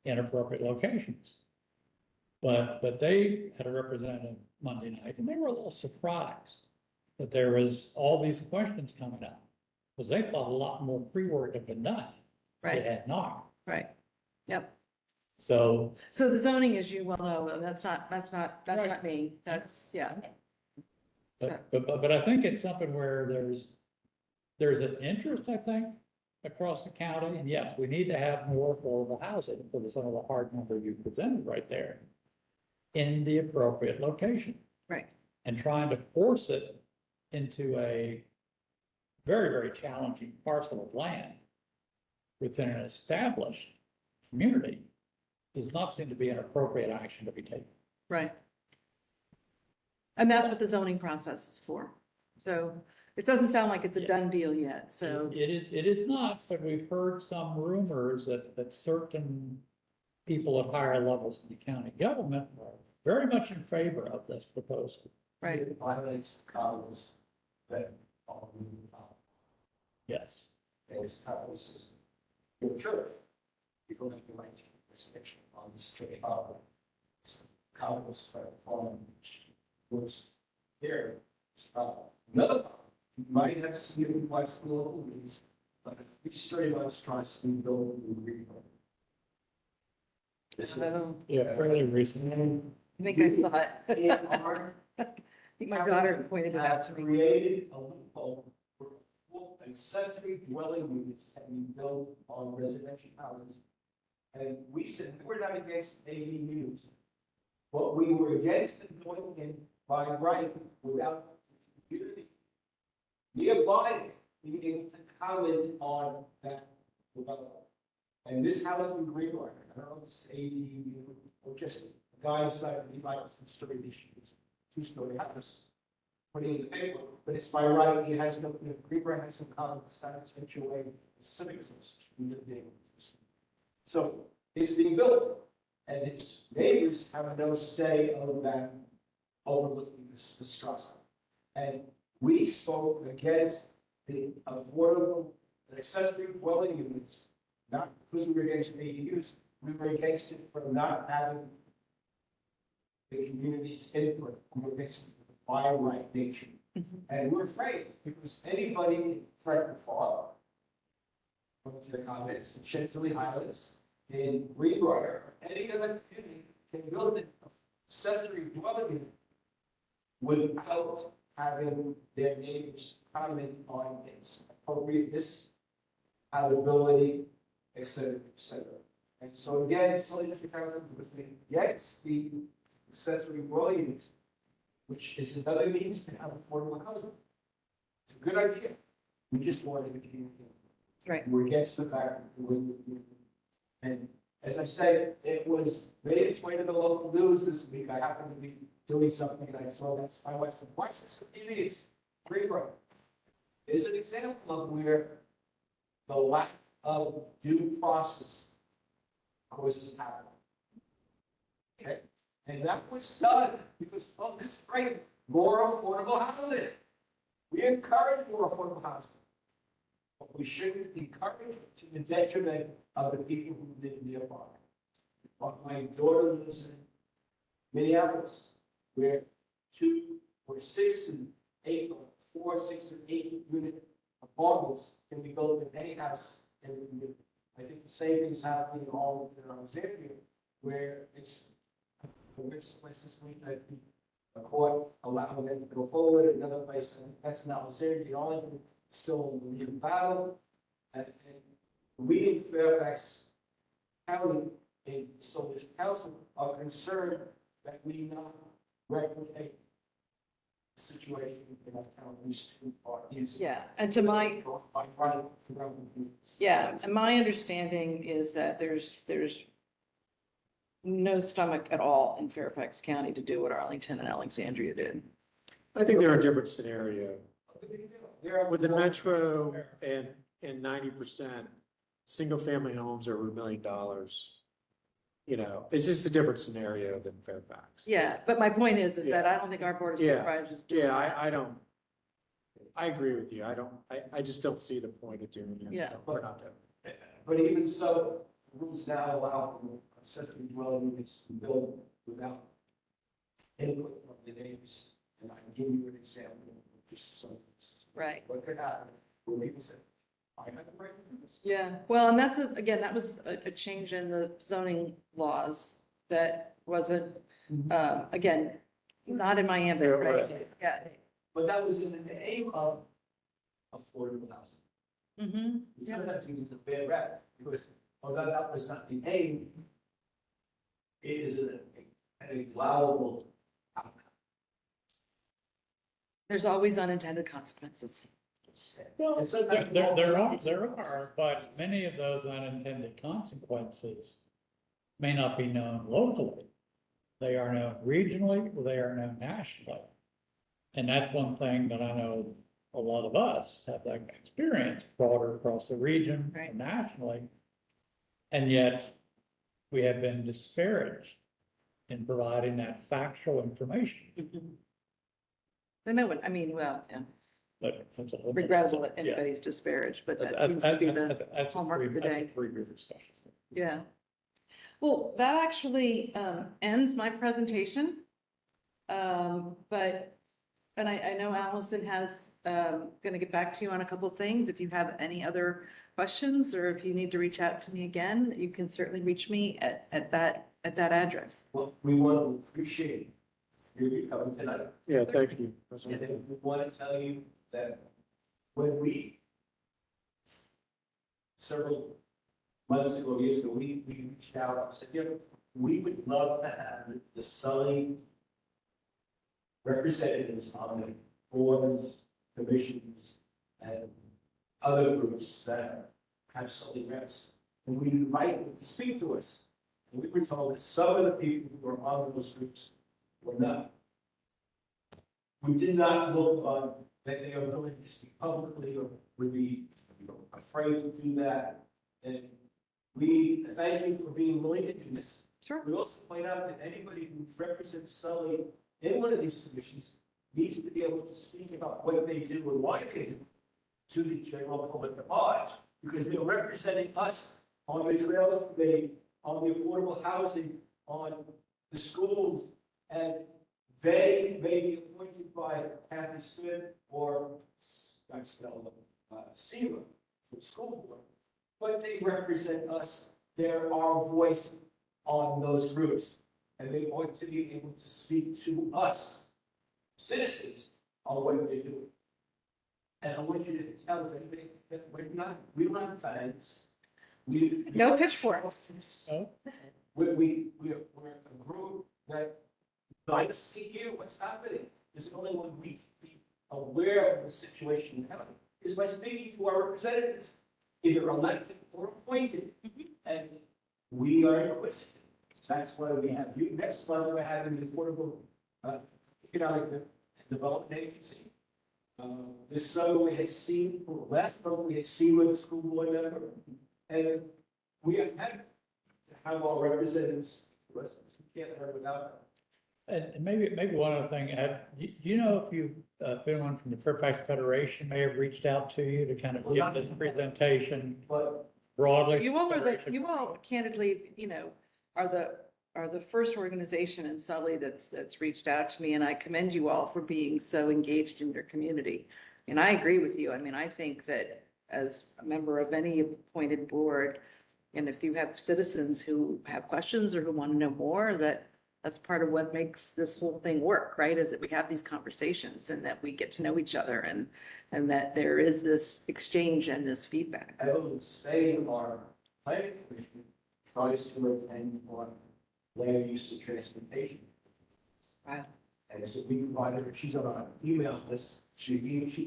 in appropriate locations. But they had a representative Monday night, and they were a little surprised that there was all these questions coming up, because they thought a lot more pre-work had been done. Right, It had not. right. Yep. So, So the zoning, as you well know, that's not Right. me. That's, yeah. but I think it's something where there's an interest, I think, across the county. And yes, we need to have more affordable housing for some of the hard number you presented right there in the appropriate location. Right. And trying to force it into a very, very challenging parcel of land within an established community does not seem to be an appropriate action to be taken. Right. And that's what the zoning process is for. So it doesn't sound like it's a done deal yet, so. It is not, but we've heard some rumors that certain people at higher levels in the county government are very much in favor of this proposal. Right. It violates covenants that are Yes. based covenants with church. people make the right to residential on the street. Comments on was here. Another problem, you might have seen what's the local news, but if we straight up tries to build a rebuild. This is Yeah, fairly recent. I think I saw it. in our I think my daughter pointed it out have to me. created a loophole where full accessory dwelling units can be built on residential houses. And we said, we're not against ADUs, but we were against them going in by right without community nearby being able to comment on that development. And this house in Greenbrier, I don't know if it's ADU or just a guy decided he likes some story issues, two-story house, putting it in the paper, but it's by right, he has no, Greenbrier has no comments, that's HOA, it's civic association. So it's being built, and its neighbors have no say over that, overlooking this trust. And we spoke against the affordable accessory dwelling units, not because we were against ADUs, we were against it for not having the community's input, we were against it by right nature. And we're afraid, because anybody in Franklin Farm, went to the comments, in Chantilly Highlands, in Greenbrier, or any other community can build an accessory dwelling unit without having their neighbors comment on its appropriateness, habitability, et cetera, et cetera. And so again, Sully District Council was against the accessory dwelling unit, which is another means to have affordable housing. It's a good idea. We just wanted to keep it. Right. We're against the fact that and as I said, it was made its way to the local news this week. I happened to be doing something and I saw that. My wife said, "Watch this idiot." Greenbrier is an example of where the lack of due process causes havoc. Okay, and that was done because, oh, this is great, more affordable housing. We encourage more affordable housing. But we shouldn't encourage it to the detriment of the people who live nearby. My daughter lives in Minneapolis, where 2 or 6 and 8 or 4, 6 and 8 unit apartments can be built in any house in the community. I think the same thing is happening all in Alexandria, where it's the richest place this week. I think a court allowing them to go forward. Another place, that's in Alexandria, the only thing still in the battle. And we in Fairfax County, in Sully District Council, are concerned that we not replicate the situation in our town. These 2 parties. Yeah, and to my, By right throughout the communities. yeah, and my understanding is that there's no stomach at all in Fairfax County to do what Arlington and Alexandria did. I think they're a different scenario. There With the metro and 90% single-family homes over $1 million, you know, it's just a different scenario than Fairfax. Yeah, but my point is that I don't think our board of Yeah. supervisors do Yeah, that. I agree with you. I just don't see the point of doing it. Yeah. We're not doing it. But even so, rules now allow for accessory dwelling units to build without input from the neighbors. And I can give you an example, just so. Right. What could happen, where people say, I have the right to do this. Yeah, well, and that's, again, that was a change in the zoning laws that wasn't, again, not in my ambit, Yeah, right? right. Yeah. But that was in the aim of affordable housing. Mm-hmm. And sometimes using the bad rep, because although that was not the aim, it is an allowable outcome. There's always unintended consequences. Well, And sometimes there are, but many of those unintended consequences may not be known locally. They are known regionally, or they are known nationally. And that's one thing that I know a lot of us have that experience broader across the region, Right. and nationally. And yet we have been disparaged in providing that factual information. Mhm. But no one, I mean, well, yeah, But that's a whole- regrettable that Yeah. anybody's disparaged, but that That's- seems to be the that's a hallmark of the that's a day. three-year discussion. Yeah. Well, that actually ends my presentation. But, and I know Allison has, gonna get back to you on a couple of things. If you have any other questions, or if you need to reach out to me again, you can certainly reach me at that address. Well, we want to appreciate you coming tonight. Yeah, thank you. That's And what- then we want to tell you that when we, several months ago, years ago, we reached out and said, we would love to have the Sully representatives on the boards, commissions, and other groups that have Sully reps. And we invite them to speak to us. And we were told that some of the people who were on those groups were not. We did not look on that they are willing to speak publicly or would be, afraid to do that. And we thank you for being willing to do this. Sure. We also point out that anybody who represents Sully in one of these commissions needs to be able to speak about what they do and why they do it to the general public at large, because they're representing us on the Trails Committee, on the affordable housing, on the schools, and they may be appointed by Kathy Smith or Seaver for the school board, but they represent us. They're our voice on those groups, and they ought to be able to speak to us, citizens, on what they do. And I want you to tell them that we don't have fans. No pitchforks. Oh, We're a group that likes to hear what's happening. It's the only way we can be aware of the situation in county is by speaking to our representatives, either elected or appointed. And we are inquisitive. That's why we have you. Next month, we're having the Affordable Economic Development Agency. This summer, we had seen, last month, we had seen with the school board member. And we have had to have our representatives, we can't have without them. and maybe one other thing, do you know if you, if anyone from the Fairfax Federation may have reached out to you to kind of Well, give not- this presentation But broadly? You all candidly, are the first organization in Sully that's reached out to me, and I commend you all for being so engaged in your community. And I agree with you. I mean, I think that as a member of any appointed board, and if you have citizens who have questions or who want to know more, that's part of what makes this whole thing work, right? Is that we have these conversations and that we get to know each other and that there is this exchange and this feedback. Evelyn Spain, our planning commission, tries to attend on land use and transportation. Wow. And so we provided her, she's on our email list, she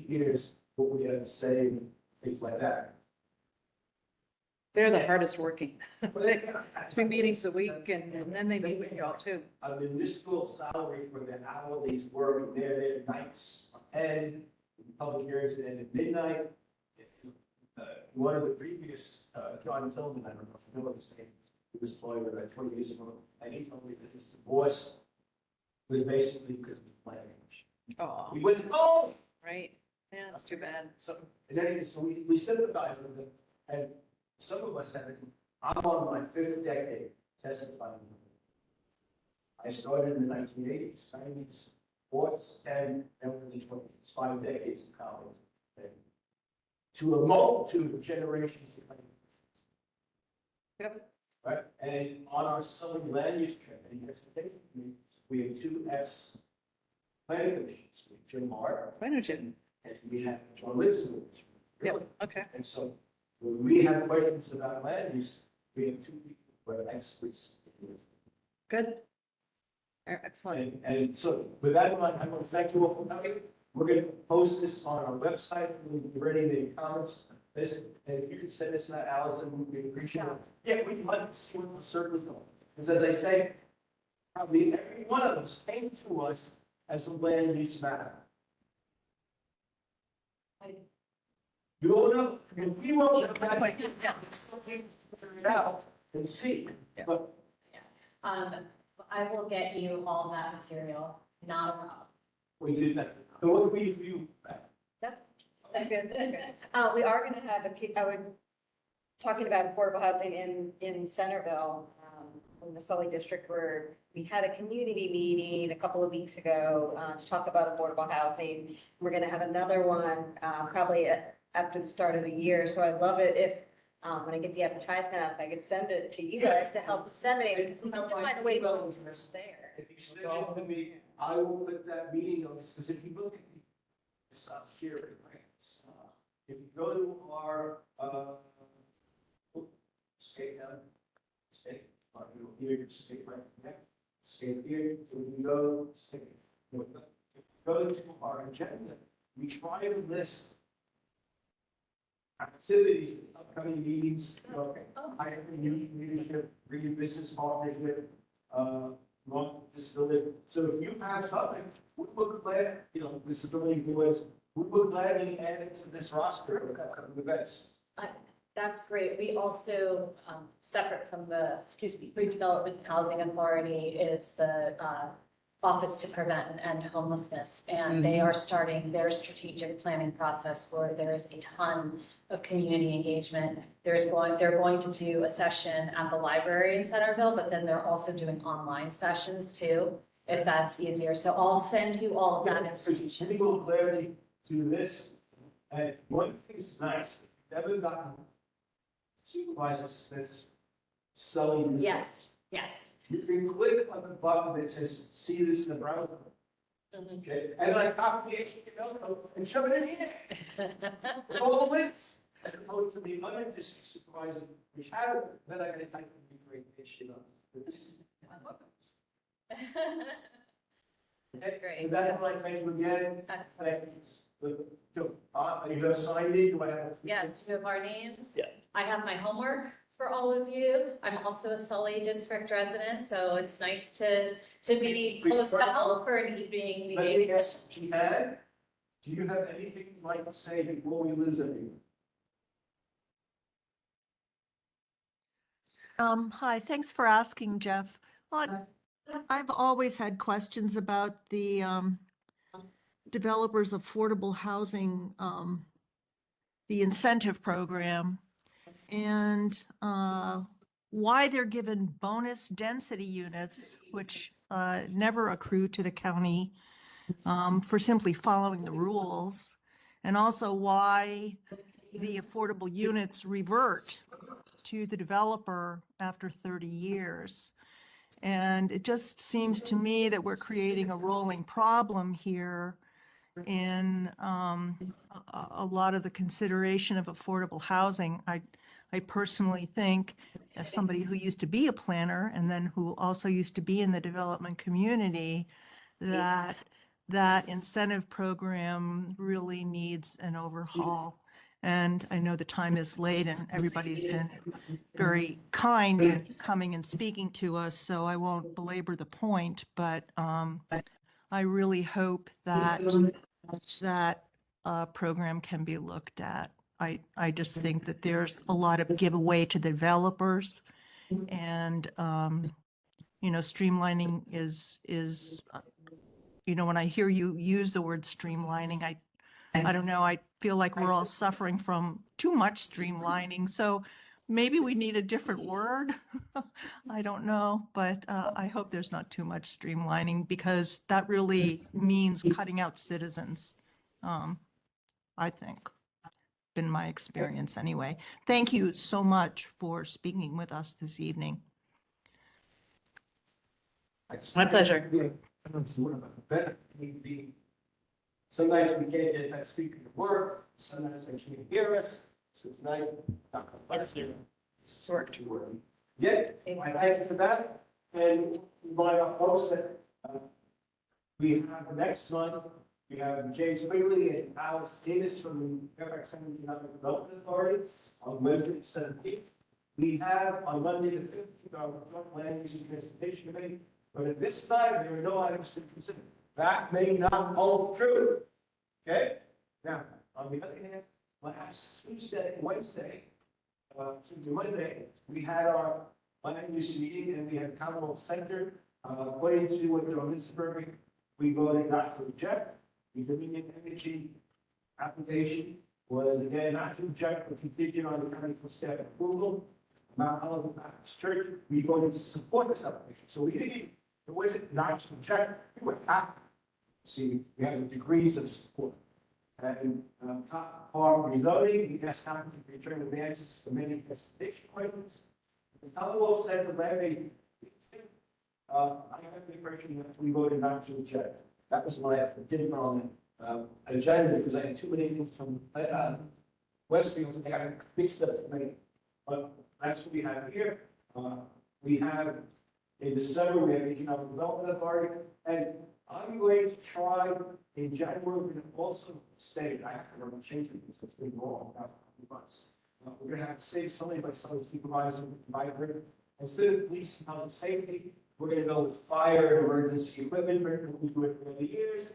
hears what we have to say, and things like that. They're the hardest working. But they- 2 meetings a week and then they meet with you all too. A municipal salary for their hourly work, they're there nights and public hearings and at midnight. One of the previous, John Tillman, I don't know if you know his name, he was employed about 20 years ago, and he told me that his divorce was basically because of the planning commission. Oh, He was, oh! right. Yeah, that's too bad. So, in any case, so we sympathize with them, and some of us have been, I'm on my 5th decade testifying. I started in the 1980s, 90s, sports, and then in the 20s, 5 decades of college. And to a multitude of generations of planning. Yep. Right, and on our Southern land use and transportation committee, we have 2 planning commissions, we have Jim Hart, I know, Jim. and we have John Linson. Yep, okay. And so when we have questions about land use, we have 2 people who are experts. Good. Excellent. And so with that in mind, I want to thank you all for coming. We're going to post this on our website. We'll be ready to make comments. This, and if you could send us that, Allison, we'd appreciate it. Yeah, we'd like to see what the circles are. Because as I say, probably every one of those came to us as a land use matter. You all know, and we won't have that. Yeah. Figure it out and see, Yeah. but I will get you all that material, not a problem. we do that. So what do we view that? We are gonna have I would talking about affordable housing in Centerville, in the Sully district, where we had a community meeting a couple of weeks ago to talk about affordable housing. We're going to have another one probably after the start of the year. So I'd love it if, when I get the advertisement out, if I could send it to you guys to help disseminate it, because we have to find a way to go there. If you send it to me, I will put that meeting on this, because if you look at this here, right? If you go to our, state, here, state right there, state here, when you go, state. If you go to our agenda, we try to list activities, upcoming meetings, higher youth leadership, bringing business partnership, long disability. So if you have something, we would glad, disability boys, we would gladly add it to this roster of upcoming events. That's great. We also, separate from the, Redevelopment Housing Authority is the Office to Prevent and End Homelessness. And they are starting their strategic planning process where there is a ton of community engagement. They're going to do a session at the library in Centerville, but then they're also doing online sessions too, if that's easier. So I'll send you all of that information. We will gladly do this. And one thing is nice, never gotten supervisors that's selling this. Yes, yes. You can click on the button that says, see this in the browser. Okay, and I copy the HTML code and shove it in here. With all the links, as opposed to the other district supervisor, which had it, then I gotta type in the great HTML. But this is, I love this. That's great. With that, I thank you again. Excellent. You have signed in, do I have? Yes, you have our names. Yeah. I have my homework for all of you. I'm also a Sully district resident, so it's nice to be close to home for an evening Let me meeting. ask Jeanette, do you have anything you'd like to say before we lose everyone? Hi, thanks for asking, Jeff. Well, I've always had questions about the developers' affordable housing, the incentive program, and why they're given bonus density units, which never accrue to the county for simply following the rules, and also why the affordable units revert to the developer after 30 years. And it just seems to me that we're creating a rolling problem here in a lot of the consideration of affordable housing. I personally think, as somebody who used to be a planner and then who also used to be in the development community, that that incentive program really needs an overhaul. And I know the time is late and everybody's been very kind in coming and speaking to us, so I won't belabor the point, but I really hope that that program can be looked at. I just think that there's a lot of giveaway to the developers, and streamlining is when I hear you use the word streamlining, I don't know, I feel like we're all suffering from too much streamlining, so maybe we need a different word. I don't know, but I hope there's not too much streamlining, because that really means cutting out citizens. I think, been my experience anyway. Thank you so much for speaking with us this evening. My pleasure. Sometimes we can't get that speaker to work, sometimes they can't hear us, so tonight, it's work to work. Yeah, I thank you for that, and remind our folks that we have next month, we have James Quigley and Alex Davis from the Fairfax County Redevelopment Authority on Wednesday, the 17th. We have on Monday, the 15th, our Land Use and Transportation Committee, but at this time, there are no items to consider. That may not hold true. Okay? Now, on the other hand, last Wednesday, Monday, we had our land use meeting and we had Commonwealth Center. According to what Joe Linsberg, we voted not to reject the Dominion Energy application was again, not to object, but contingent on the county for staff approval. Mount Olive Baptist Church, we voted to support this application, so we didn't, it wasn't not to object, we were happy. See, we have degrees of support. And, for reloading, we asked Tom to return the answers to many presentation questions. The Commonwealth said to levy, I have the impression that we voted not to reject. That was my effort, didn't on the agenda because I had too many things from Westfield and I got mixed up too many. But that's what we have here. We have in December, we have Economic Development Authority, and I'm going to try in January, we're going to also state, I have to remember changing this, it's been wrong about a few months. We're going to have to state something by some supervisor, advisor. Instead of police and public safety, we're going to go with fire and emergency equipment for we do it for the years.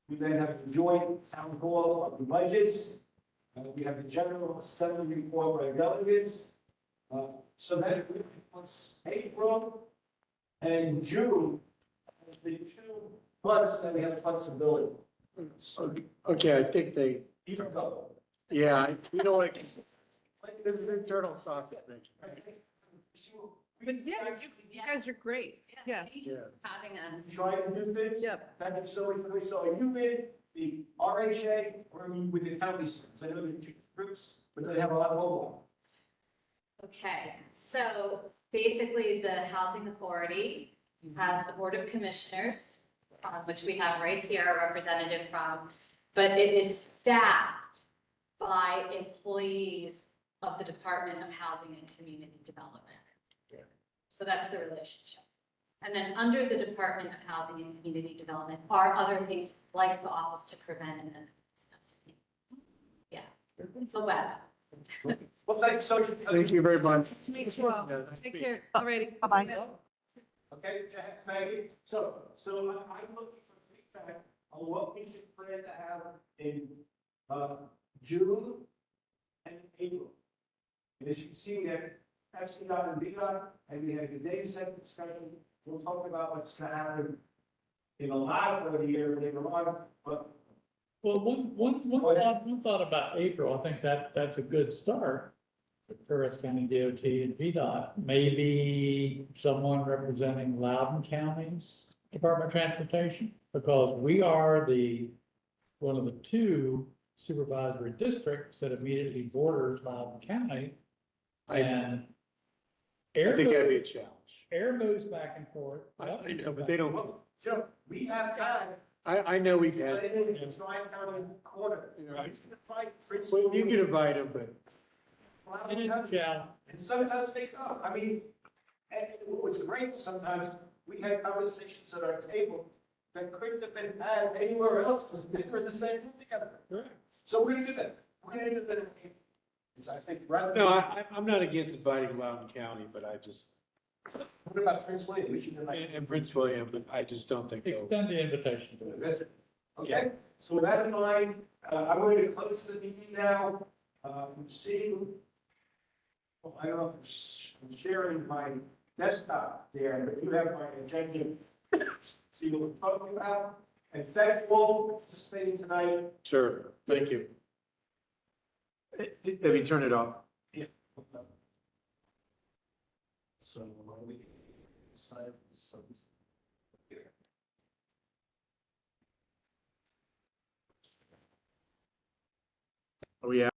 We then have the joint town hall of the budgets. We have the general assembly report by delegates. So that once April and June, the 2 months that we have flexibility. Okay, I think they, Either go. yeah, you know what? This is internal sausage making. But yeah, you guys are great. Yeah. Thank you for having us. Try to do things. Yep. Thank you so much. So are you in the RHA or are you with the county systems? I know they're two groups, but they have a lot of overlap. Okay, so basically the Housing Authority has the Board of Commissioners, which we have right here, a representative from, but it is staffed by employees of the Department of Housing and Community Development. So that's the relationship. And then under the Department of Housing and Community Development are other things like the Office to Prevent and End Homelessness. Yeah, it's a web. Well, thank you so much. Thank you very much. To meet you all. Yeah, nice to Take meet care. Alrighty. Bye-bye. Okay, thank you. So I'm looking for feedback on what we should plan to have in, June and April. And as you can see, we have FCDOT and VDOT, and we have the data center discussion. We'll talk about what's going to happen in the latter of the year later on, but Well, one thought about April, I think that's a good start. For Ferris County DOT and VDOT, maybe someone representing Loudoun County's Department of Transportation, because we are one of the 2 supervisory districts that immediately borders Loudoun County. And I air think that'd be a moves, challenge. air moves back and forth. I know, but they don't, well, you know, we have had. I know we've had, It's Tri-County quarter, you know, you can find Prince. well, you can invite them, but It is a challenge. And sometimes they come, I mean, and what's great, sometimes we had conversations at our table that couldn't have been had anywhere else, because they were in the same room together. Correct. So we're gonna do that, we're gonna do that. It's, I think, rather. no, I'm not against inviting Loudoun County, but I just, What about Prince William? We should invite. and Prince William, but I just don't think they'll. Extend the invitation to it. That's it. Okay, so with that in mind, I'm going to close the meeting now. Seeing, well, I don't know if I'm sharing my desktop there, but you have my agenda. See what we're talking about. And thank you all for participating tonight. Sure, thank you. Let me turn it off. Yeah. So, we decide this. Oh, yeah.